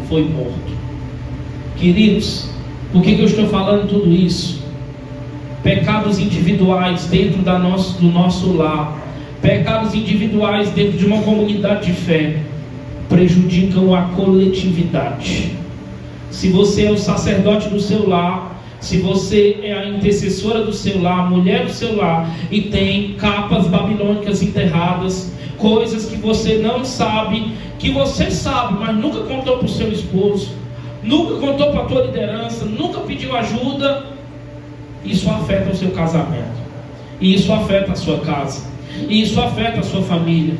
foi morto. Queridos, por que eu estou falando tudo isso? Pecados individuais dentro do nosso lar, pecados individuais dentro de uma comunidade de fé, prejudicam a coletividade. Se você é o sacerdote do seu lar, se você é a intercessora do seu lar, a mulher do seu lar, e tem capas babilônicas enterradas, coisas que você não sabe, que você sabe, mas nunca contou para o seu esposo, nunca contou para a tua liderança, nunca pediu ajuda, isso afeta o seu casamento, e isso afeta a sua casa, e isso afeta a sua família.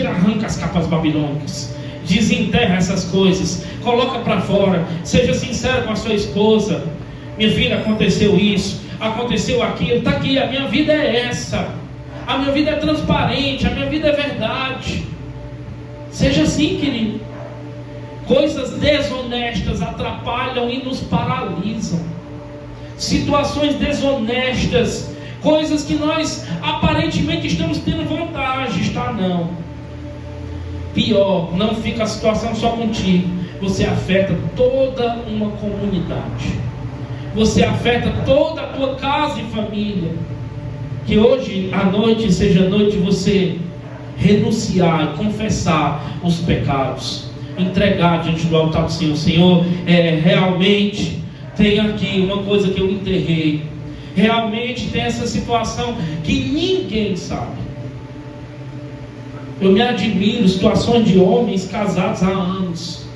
Arranca as capas babilônicas, desenterra essas coisas, coloca para fora, seja sincero com a sua esposa: minha filha, aconteceu isso, aconteceu aquilo, está aqui, a minha vida é essa, a minha vida é transparente, a minha vida é verdade. Seja assim, querido. Coisas desonestas atrapalham e nos paralisam. Situações desonestas, coisas que nós aparentemente estamos tendo vantagem, está não. Pior, não fica a situação só contigo, você afeta toda uma comunidade, você afeta toda a tua casa e família. Que hoje à noite seja a noite de você renunciar e confessar os pecados, entregar diante do altar do Senhor. Senhor, realmente tem aqui uma coisa que eu enterrei, realmente tem essa situação que ninguém sabe. Eu me admiro situações de homens casados há anos,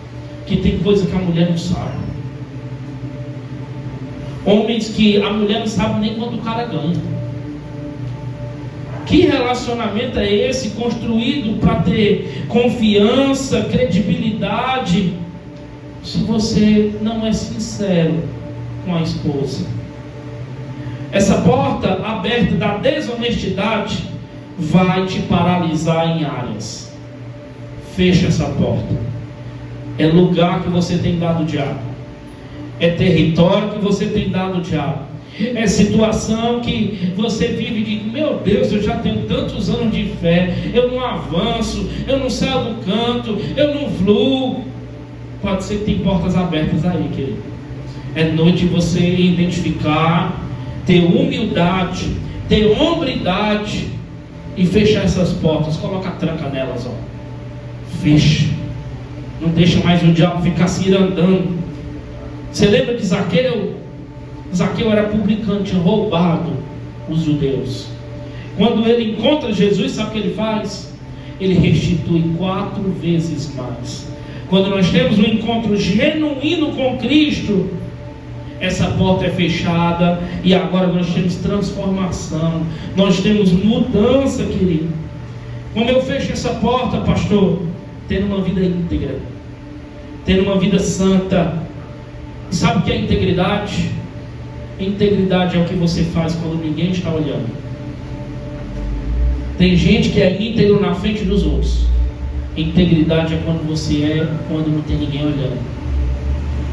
que tem coisa que a mulher não sabe. Homens que a mulher não sabe nem quanto o cara ganha. Que relacionamento é esse construído para ter confiança, credibilidade, se você não é sincero com a esposa? Essa porta aberta da desonestidade vai te paralisar em áreas. Fecha essa porta. É lugar que você tem dado ao diabo, é território que você tem dado ao diabo, é situação que você vive de: meu Deus, eu já tenho tantos anos de fé, eu não avanço, eu não saio do canto, eu não fluo. Pode ser que tem portas abertas aí, querido. É noite de você identificar, ter humildade, ter hombridade e fechar essas portas. Coloca a tranca nelas, ó. Fecha. Não deixa mais o diabo ficar cirandando. Você lembra de Zaqueu? Zaqueu era publicano, tinha roubado os judeus. Quando ele encontra Jesus, sabe o que ele faz? Ele restitui 4 vezes mais. Quando nós temos um encontro genuíno com Cristo, essa porta é fechada e agora nós temos transformação, nós temos mudança, querido. Como eu fecho essa porta, pastor? Tendo uma vida íntegra, tendo uma vida santa. E sabe o que é integridade? Integridade é o que você faz quando ninguém está olhando. Tem gente que é íntegro na frente dos outros. Integridade é quando você quando não tem ninguém olhando.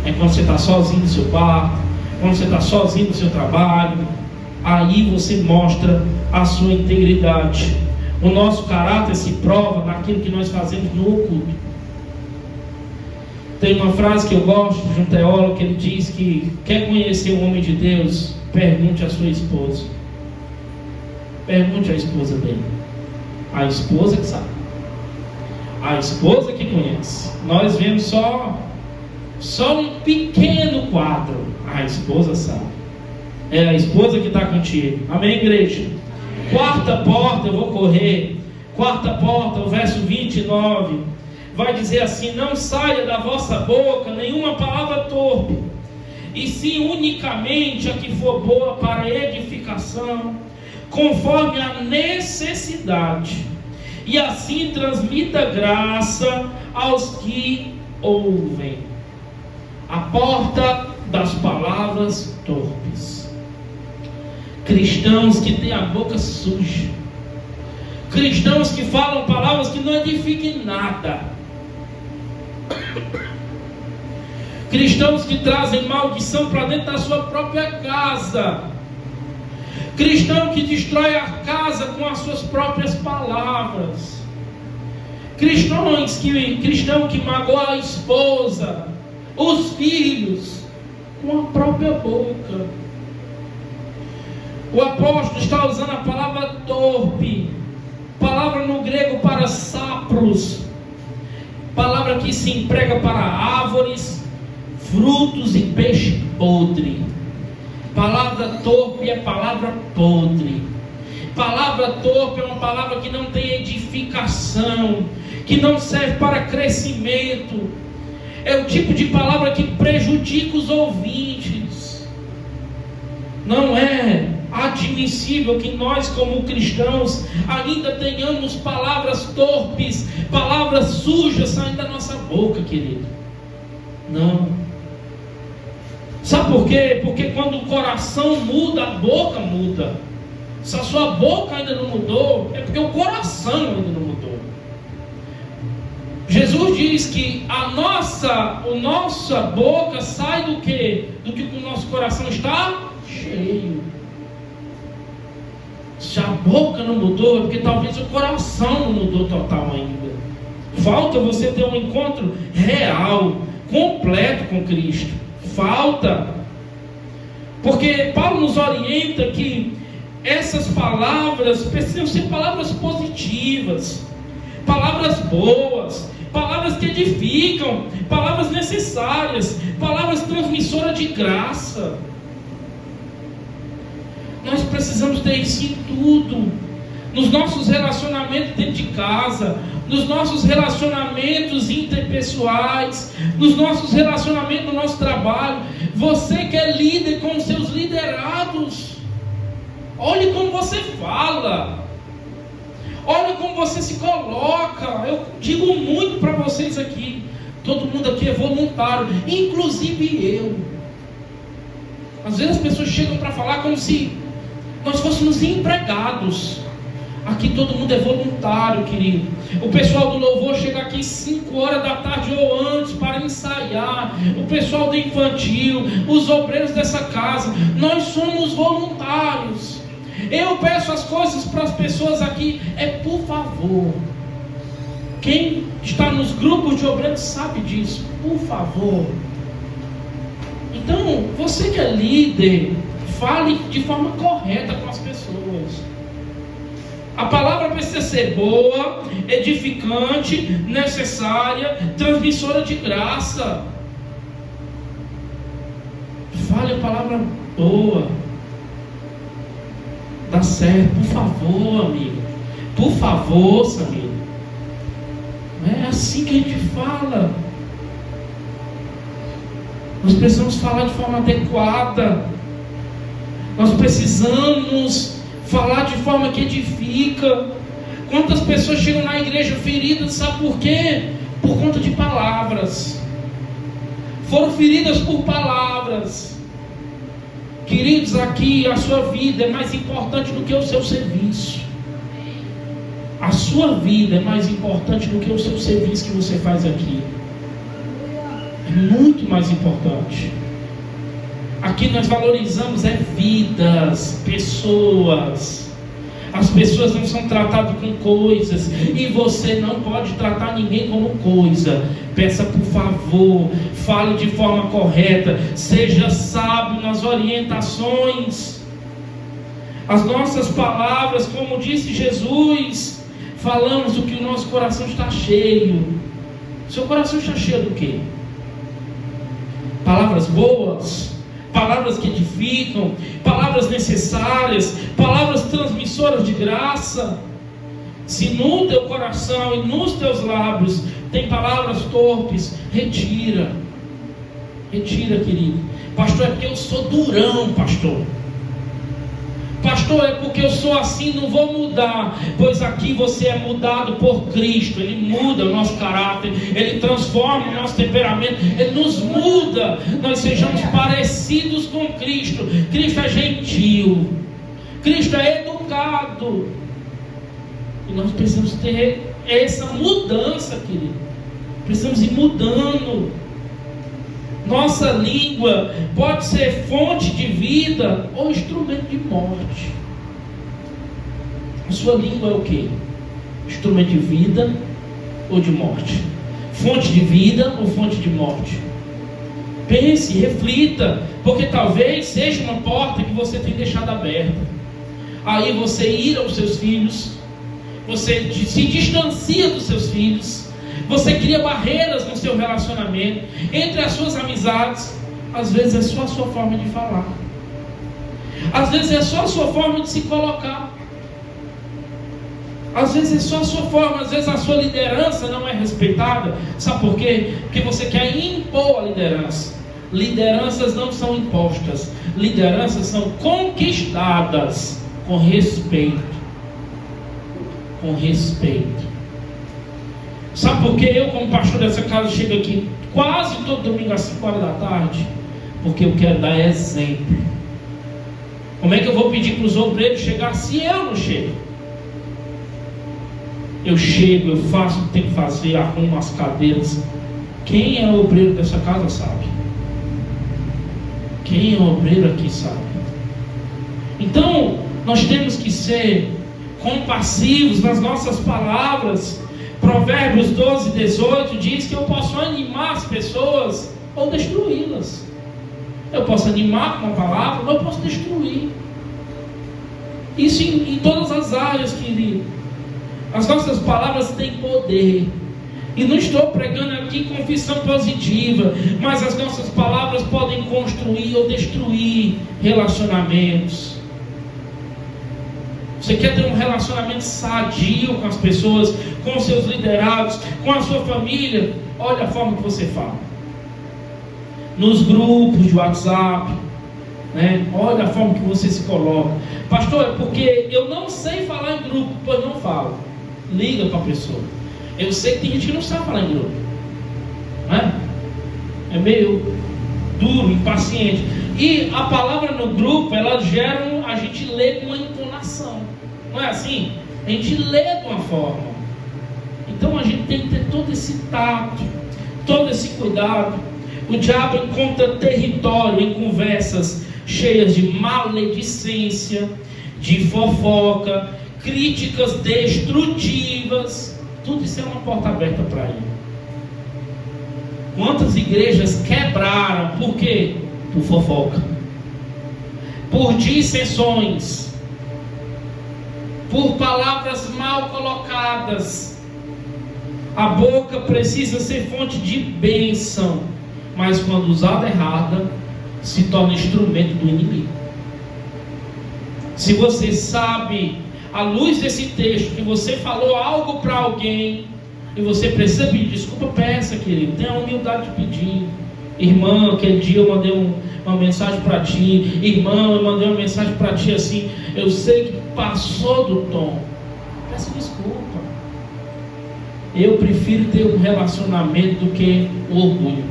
É quando você está sozinho no seu quarto, quando você está sozinho no seu trabalho. Aí você mostra a sua integridade. O nosso caráter se prova naquilo que nós fazemos no oculto. Tem uma frase que eu gosto de um teólogo que ele diz que quer conhecer o homem de Deus, pergunte à sua esposa. Pergunte à esposa dele. A esposa que sabe. A esposa que conhece. Nós vemos só um pequeno quadro. A esposa sabe. É a esposa que está contigo. Amém, igreja? Quarta porta, eu vou correr. Quarta porta, o verso 29. Vai dizer assim: não saia da vossa boca nenhuma palavra torpe, e sim unicamente a que for boa para edificação, conforme a necessidade, e assim transmita graça aos que ouvem. A porta das palavras torpes. Cristãos que têm a boca suja, cristãos que falam palavras que não edifiquem nada, cristãos que trazem maldição para dentro da sua própria casa, cristão que destrói a casa com as suas próprias palavras, cristão que magoa a esposa, os filhos, com a própria boca. O apóstolo está usando a palavra torpe, palavra no grego para sapros, palavra que se emprega para árvores, frutos e peixe podre. Palavra torpe é palavra podre. Palavra torpe é uma palavra que não tem edificação, que não serve para crescimento. É o tipo de palavra que prejudica os ouvintes. Não é admissível que nós, como cristãos, ainda tenhamos palavras torpes, palavras sujas saindo da nossa boca, querido. Não. Sabe por quê? Porque quando o coração muda, a boca muda. Se a sua boca ainda não mudou, é porque o coração ainda não mudou. Jesus diz que a nossa boca sai do quê? Do que o nosso coração está cheio. Se a boca não mudou, é porque talvez o coração não mudou total ainda. Falta você ter um encontro real, completo com Cristo. Falta. Porque Paulo nos orienta que essas palavras precisam ser palavras positivas, palavras boas, palavras que edificam, palavras necessárias, palavras transmissoras de graça. Nós precisamos ter isso em tudo, nos nossos relacionamentos dentro de casa, nos nossos relacionamentos interpessoais, nos nossos relacionamentos no nosso trabalho. Você que é líder com os seus liderados, olhe como você fala, olhe como você se coloca. Eu digo muito para vocês aqui, todo mundo aqui é voluntário, inclusive eu. Às vezes as pessoas chegam para falar como se nós fôssemos empregados. Aqui todo mundo é voluntário, querido. O pessoal do louvor chega aqui 5 horas da tarde ou antes para ensaiar. O pessoal do infantil, os obreiros dessa casa, nós somos voluntários. Eu peço as coisas para as pessoas aqui, por favor. Quem está nos grupos de obreiros sabe disso, por favor. Então, você que é líder, fale de forma correta com as pessoas. A palavra precisa ser boa, edificante, necessária, transmissora de graça. Fale a palavra boa. Dá certo, por favor, amigo. Por favor, Samir. Não é assim que a gente fala. Nós precisamos falar de forma adequada. Nós precisamos falar de forma que edifica. Quantas pessoas chegam na igreja feridas, sabe por quê? Por conta de palavras. Foram feridas por palavras. Queridos, aqui a sua vida é mais importante do que o seu serviço. A sua vida é mais importante do que o seu serviço que você faz aqui. É muito mais importante. Aqui nós valorizamos vidas, pessoas. As pessoas não são tratadas com coisas, e você não pode tratar ninguém como coisa. Peça por favor, fale de forma correta, seja sábio nas orientações. As nossas palavras, como disse Jesus, falamos do que o nosso coração está cheio. Seu coração está cheio do quê? Palavras boas, palavras que edificam, palavras necessárias, palavras transmissoras de graça. Se no teu coração e nos teus lábios tem palavras torpes, retira, querido. Pastor, é porque eu sou durão, pastor. Pastor, é porque eu sou assim, não vou mudar. Pois aqui você é mudado por Cristo. Ele muda o nosso caráter, Ele transforma o nosso temperamento, Ele nos muda. Nós sejamos parecidos com Cristo. Cristo é gentil, Cristo é educado. E nós precisamos ter essa mudança, querido. Precisamos ir mudando. Nossa língua pode ser fonte de vida ou instrumento de morte. A sua língua é o quê? Instrumento de vida ou de morte? Fonte de vida ou fonte de morte? Pense, reflita, porque talvez seja uma porta que você tem deixado aberta. Aí você ira os seus filhos, você se distancia dos seus filhos, você cria barreiras no seu relacionamento, entre as suas amizades. Às vezes é só a sua forma de falar, às vezes é só a sua forma de se colocar, às vezes é só a sua forma, às vezes a sua liderança não é respeitada. Sabe por quê? Porque você quer impor a liderança. Lideranças não são impostas, lideranças são conquistadas com respeito. Com respeito. Sabe por que eu, como pastor dessa casa, chego aqui quase todo domingo às 5 horas da tarde? Porque eu quero dar exemplo. Como é que eu vou pedir para os obreiros chegar se eu não chego? eu chego, eu faço o que tem que fazer, arrumo as cadeiras. Quem é o obreiro dessa casa sabe. Quem é o obreiro aqui sabe. Então, nós temos que ser compassivos nas nossas palavras. Provérbios 12, 18 diz que eu posso animar as pessoas ou destruí-las. Eu posso animar com uma palavra, ou eu posso destruir. Isso em todas as áreas, querido. As nossas palavras têm poder. E não estou pregando aqui confissão positiva, mas as nossas palavras podem construir ou destruir relacionamentos. Você quer ter um relacionamento sadio com as pessoas, com os seus liderados, com a sua família? Olha a forma que você fala. Nos grupos de WhatsApp, né? Olha a forma que você se coloca. Pastor, é porque eu não sei falar em grupo. Pois não falo. Liga para a pessoa. Eu sei que tem gente que não sabe falar em grupo, né? É meio duro, impaciente. E a palavra no grupo, ela gera, a gente lê com uma entonação. Não é assim? A gente lê de uma forma. Então a gente tem que ter todo esse tato, todo esse cuidado. O diabo encontra território em conversas cheias de maledicência, de fofoca, críticas destrutivas. Tudo isso é uma porta aberta para ele. Quantas igrejas quebraram? Por quê? Por fofoca, por dissensões, por palavras mal colocadas. A boca precisa ser fonte de bênção, mas quando usada errada, se torna instrumento do inimigo. Se você sabe, à luz desse texto, que você falou algo para alguém e você precisa pedir desculpa, peça, querido. Tenha a humildade de pedir. Irmã, aquele dia eu mandei uma mensagem para ti. Irmão, eu mandei uma mensagem para ti assim. Eu sei que passou do tom. Peça desculpa. Eu prefiro ter um relacionamento do que o orgulho.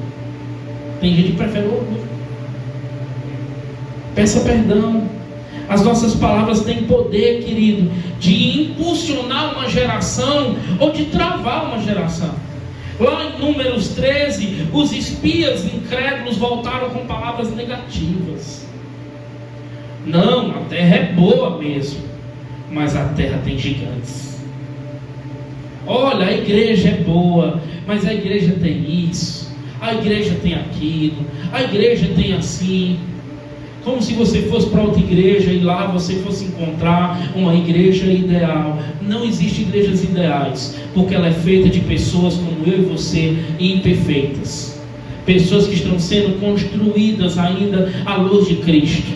Tem gente que prefere o orgulho. Peça perdão. As nossas palavras têm poder, querido, de impulsionar uma geração ou de travar uma geração. Lá em Números 13, os espias incrédulos voltaram com palavras negativas. Não, a terra é boa mesmo, mas a terra tem gigantes. Olha, a igreja é boa, mas a igreja tem isso, a igreja tem aquilo, a igreja tem assim. Como se você fosse para outra igreja e lá você fosse encontrar uma igreja ideal. Não existe igrejas ideais, porque ela é feita de pessoas como eu e você, imperfeitas. Pessoas que estão sendo construídas ainda à luz de Cristo.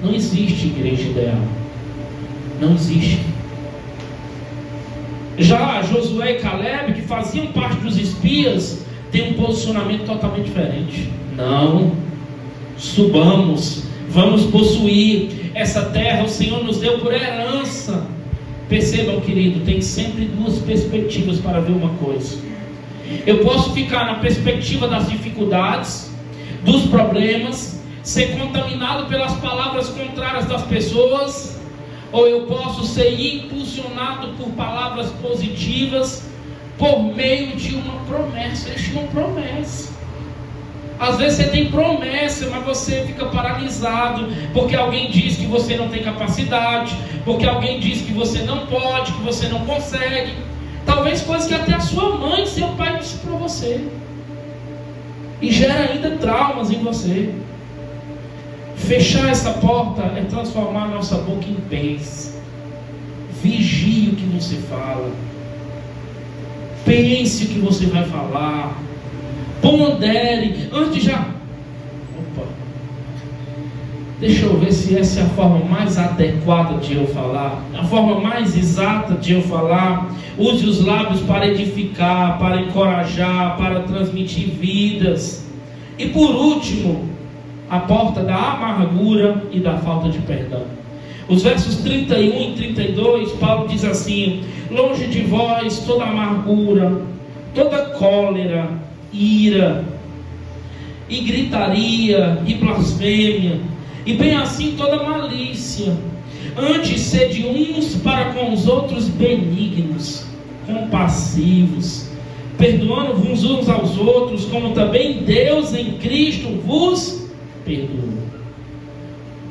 Não existe igreja ideal. Não existe. Já Josué e Caleb, que faziam parte dos espias, têm um posicionamento totalmente diferente. Não, subamos. Vamos possuir essa terra, o Senhor nos deu por herança. Percebam, querido, tem sempre duas perspectivas para ver uma coisa. Eu posso ficar na perspectiva das dificuldades, dos problemas, ser contaminado pelas palavras contrárias das pessoas, ou eu posso ser impulsionado por palavras positivas, por meio de uma promessa. Eles tinham promessa. Às vezes você tem promessa, mas você fica paralisado, porque alguém diz que você não tem capacidade, porque alguém diz que você não pode, que você não consegue. Talvez coisas que até a sua mãe e seu pai disse para você. E gera ainda traumas em você. Fechar essa porta é transformar a nossa boca em bens. Vigie o que você fala. Pense o que você vai falar. Pondere, antes já. Opa. Deixa eu ver se essa é a forma mais adequada de eu falar, a forma mais exata de eu falar. Use os lábios para edificar, para encorajar, para transmitir vidas. E por último, a porta da amargura e da falta de perdão. Os versos 31 e 32, Paulo diz assim: longe de vós toda amargura, toda cólera, ira, e gritaria, e blasfêmia, e bem assim toda malícia. Antes sede uns para com os outros benignos, compassivos, perdoando-vos uns aos outros, como também Deus em Cristo vos perdoou.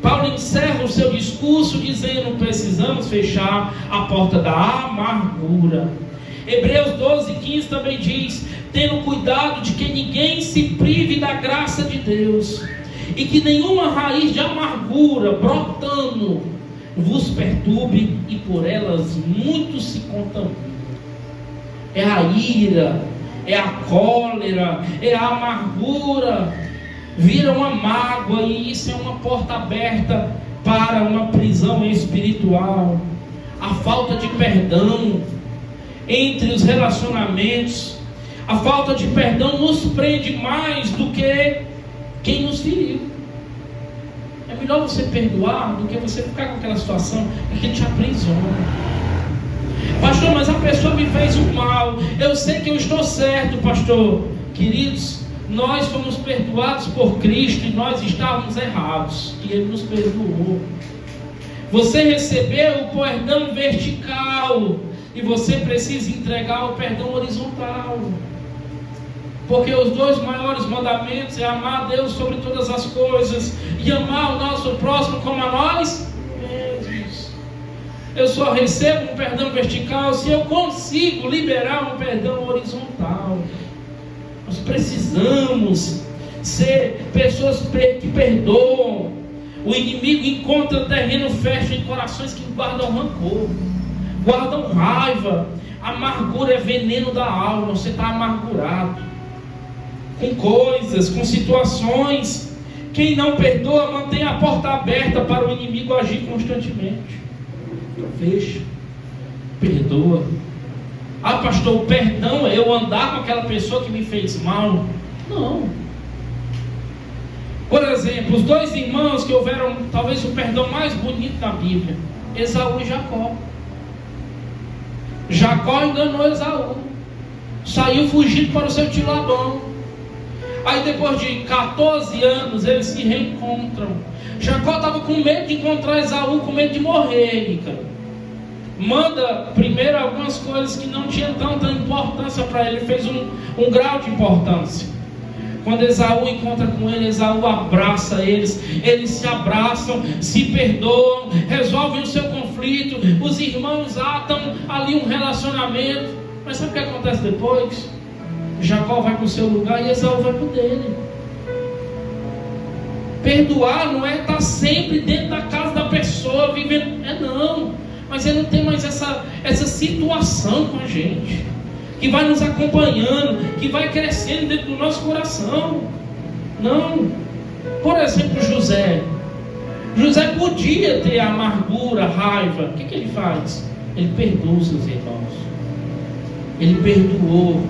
Paulo encerra o seu discurso dizendo: precisamos fechar a porta da amargura. Hebreus 12:15 também diz: tendo cuidado de que ninguém se prive da graça de Deus, e que nenhuma raiz de amargura brotando vos perturbe, e por elas muitos se contaminam. É a ira, é a cólera, é a amargura, vira uma mágoa, e isso é uma porta aberta para uma prisão espiritual. A falta de perdão entre os relacionamentos, a falta de perdão nos prende mais do que quem nos feriu. É melhor você perdoar do que você ficar com aquela situação que te aprisiona. Pastor, mas a pessoa me fez um mal, eu sei que eu estou certo, pastor. Queridos, nós fomos perdoados por Cristo e nós estávamos errados, e Ele nos perdoou. Você recebeu o perdão vertical, e você precisa entregar o perdão horizontal. Porque os dois maiores mandamentos é amar a Deus sobre todas as coisas e amar o nosso próximo como a nós mesmos. Eu só recebo um perdão vertical se eu consigo liberar um perdão horizontal. Nós precisamos ser pessoas que perdoam. O inimigo encontra terreno fértil em corações que guardam rancor, guardam raiva. Amargura é veneno da alma. Você está amargurado com coisas, com situações. Quem não perdoa mantém a porta aberta para o inimigo agir constantemente. Fecha, perdoa. Ah, pastor, o perdão é eu andar com aquela pessoa que me fez mal? Não. Por exemplo, os dois irmãos que houveram talvez o perdão mais bonito da Bíblia, Esaú e Jacó. Jacó enganou Esaú, saiu fugindo para o seu tio Labão. Aí depois de 14 anos eles se reencontram. Jacó estava com medo de encontrar Esaú, com medo de morrer, cara. Manda primeiro algumas coisas que não tinham tanta importância para ele. Fez um grau de importância. Quando Esaú encontra com ele, Esaú abraça eles. Eles se abraçam, se perdoam, resolvem o seu conflito. Os irmãos atam ali um relacionamento. Mas sabe o que acontece depois? Jacó vai para o seu lugar e Esaú vai para o dele. Perdoar não é estar sempre dentro da casa da pessoa, vivendo. Não. Mas ele não tem mais essa situação com a gente, que vai nos acompanhando, que vai crescendo dentro do nosso coração. Não. Por exemplo, José podia ter amargura, raiva. O que ele faz? Ele perdoa os seus irmãos. Ele perdoou.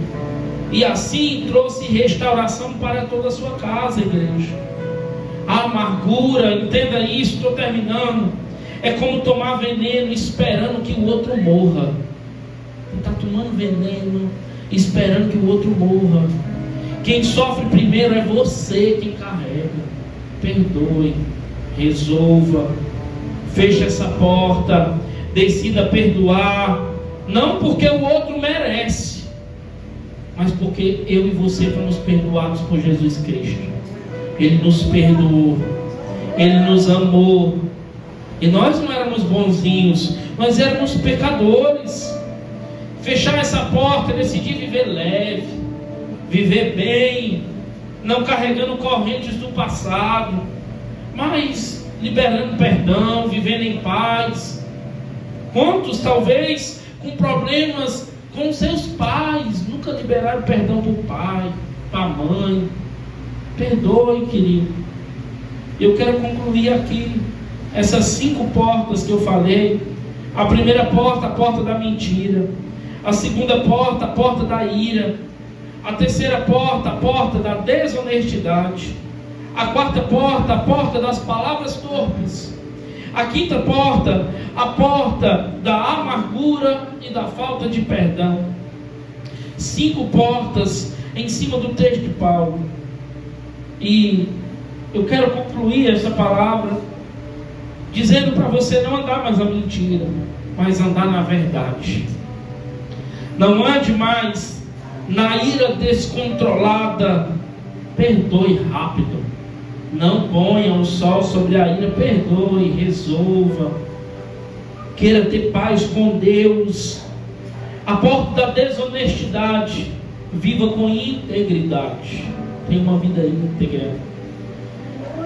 E assim trouxe restauração para toda a sua casa, igreja. A amargura, entenda isso, estou terminando. É como tomar veneno esperando que o outro morra. Está tomando veneno esperando que o outro morra. Quem sofre primeiro é você quem carrega. Perdoe, resolva, feche essa porta, decida perdoar. Não porque o outro merece, mas porque eu e você fomos perdoados por Jesus Cristo. Ele nos perdoou, Ele nos amou. E nós não éramos bonzinhos, nós éramos pecadores. Fechar essa porta, decidir viver leve, viver bem, não carregando correntes do passado, mas liberando perdão, vivendo em paz. Quantos talvez com problemas com seus pais, nunca liberaram perdão para o pai, para a mãe? Perdoe, querido. Eu quero concluir aqui essas 5 portas que eu falei. A primeira porta, a porta da mentira. A segunda porta, a porta da ira. A terceira porta, a porta da desonestidade. A quarta porta, a porta das palavras torpes. A quinta porta, a porta da amargura e da falta de perdão. 5 portas em cima do texto de Paulo. E eu quero concluir essa palavra dizendo para você não andar mais na mentira, mas andar na verdade. Não ande mais na ira descontrolada. Perdoe rápido. Não ponha o sol sobre a ira. Perdoe, resolva. Queira ter paz com Deus. A porta da desonestidade. Viva com integridade. Tenha uma vida íntegra.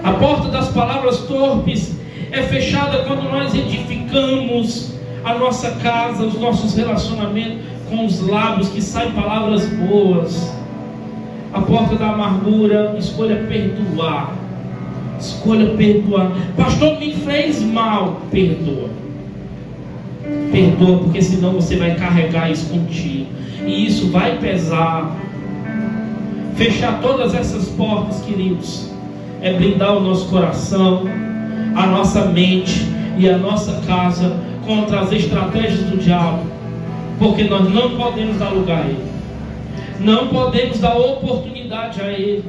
A porta das palavras torpes é fechada quando nós edificamos a nossa casa, os nossos relacionamentos com os lábios, que saem palavras boas. A porta da amargura, escolha perdoar. Escolha perdoar. Pastor, me fez mal. Perdoa. Perdoa, porque senão você vai carregar isso contigo. E isso vai pesar. Fechar todas essas portas, queridos, é blindar o nosso coração, a nossa mente e a nossa casa contra as estratégias do diabo. Porque nós não podemos dar lugar a ele. Não podemos dar oportunidade a ele.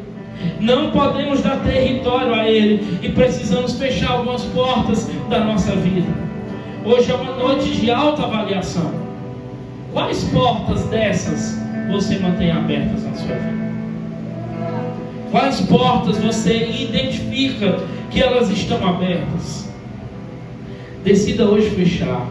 Não podemos dar território a ele. E precisamos fechar algumas portas da nossa vida. Hoje é uma noite de autoavaliação. Quais portas dessas você mantém abertas na sua vida? Quais portas você identifica que elas estão abertas? Decida hoje fechar.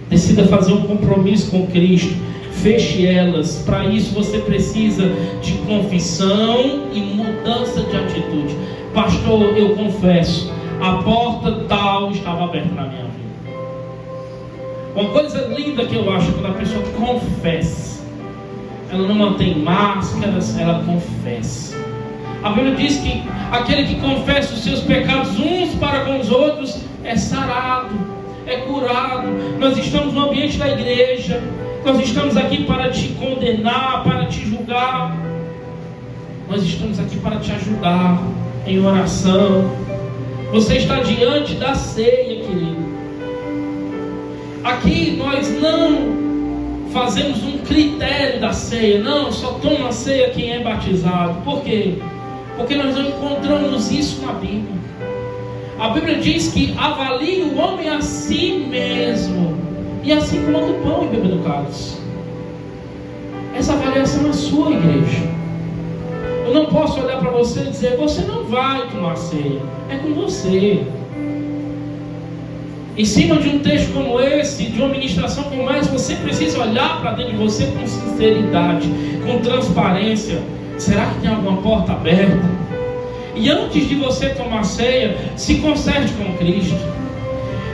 Decida fazer um compromisso com Cristo. Feche elas. Para isso você precisa de confissão e mudança de atitude. Pastor, eu confesso, a porta tal estava aberta na minha vida. Uma coisa linda que eu acho quando a pessoa confessa. Ela não mantém máscaras, ela confessa. A Bíblia diz que aquele que confessa os seus pecados uns para com os outros é sarado, é curado. Nós estamos no ambiente da igreja. Nós estamos aqui para te condenar, para te julgar. Nós estamos aqui para te ajudar em oração. Você está diante da ceia, querido. Aqui nós não fazemos um critério da ceia. Não, só toma a ceia quem é batizado. Por quê? Porque nós não encontramos isso na Bíblia. A Bíblia diz que avalie o homem a si mesmo, e assim como do pão e bebe do cálice. Essa avaliação é sua, igreja. Eu não posso olhar para você e dizer: você não vai tomar ceia. É com você. Em cima de um texto como esse, de uma ministração como essa, você precisa olhar para dentro de você com sinceridade, com transparência. Será que tem alguma porta aberta? E antes de você tomar ceia, se conserte com Cristo.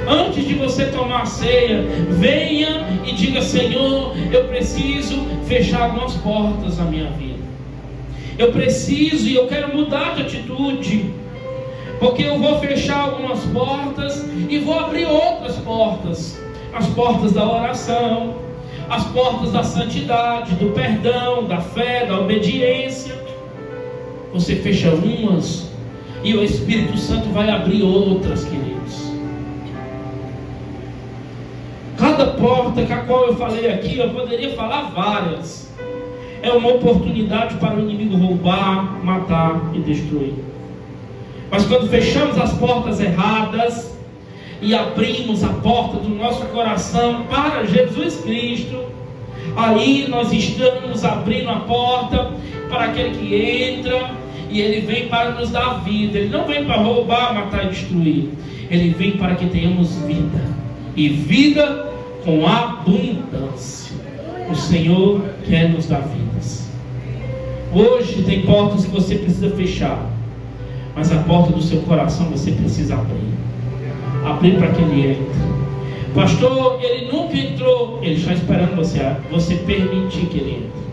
Antes de você tomar ceia, venha e diga: Senhor, eu preciso fechar algumas portas na minha vida. Eu preciso e eu quero mudar de atitude. Porque eu vou fechar algumas portas e vou abrir outras portas. As portas da oração, as portas da santidade, do perdão, da fé, da obediência. Você fecha umas e o Espírito Santo vai abrir outras, queridos. Cada porta que a qual eu falei aqui, eu poderia falar várias. É uma oportunidade para o inimigo roubar, matar e destruir. Mas quando fechamos as portas erradas e abrimos a porta do nosso coração para Jesus Cristo, aí nós estamos abrindo a porta para aquele que entra, e ele vem para nos dar vida. Ele não vem para roubar, matar e destruir. Ele vem para que tenhamos vida, e vida com abundância. O Senhor quer nos dar vidas. Hoje tem portas que você precisa fechar, mas a porta do seu coração você precisa abrir. Abrir para que ele entre. Pastor, ele nunca entrou. Ele está esperando você permitir que ele entre.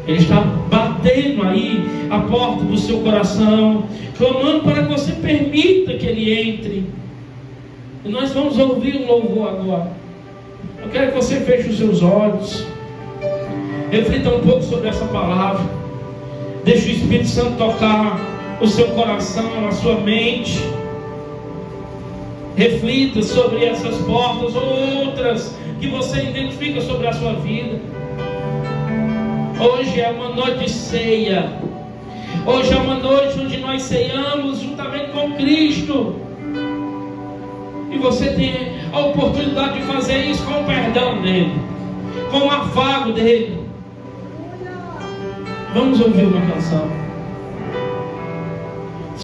Ele está batendo aí a porta do seu coração, clamando para que você permita que ele entre. E nós vamos ouvir um louvor agora. Eu quero que você feche os seus olhos, reflita um pouco sobre essa palavra. Deixe o Espírito Santo tocar o seu coração, a sua mente. Reflita sobre essas portas ou outras que você identifica sobre a sua vida. Hoje é uma noite de ceia. Hoje é uma noite onde nós ceiamos juntamente com Cristo. E você tem a oportunidade de fazer isso com o perdão dele. com um afago dele. Vamos ouvir uma canção.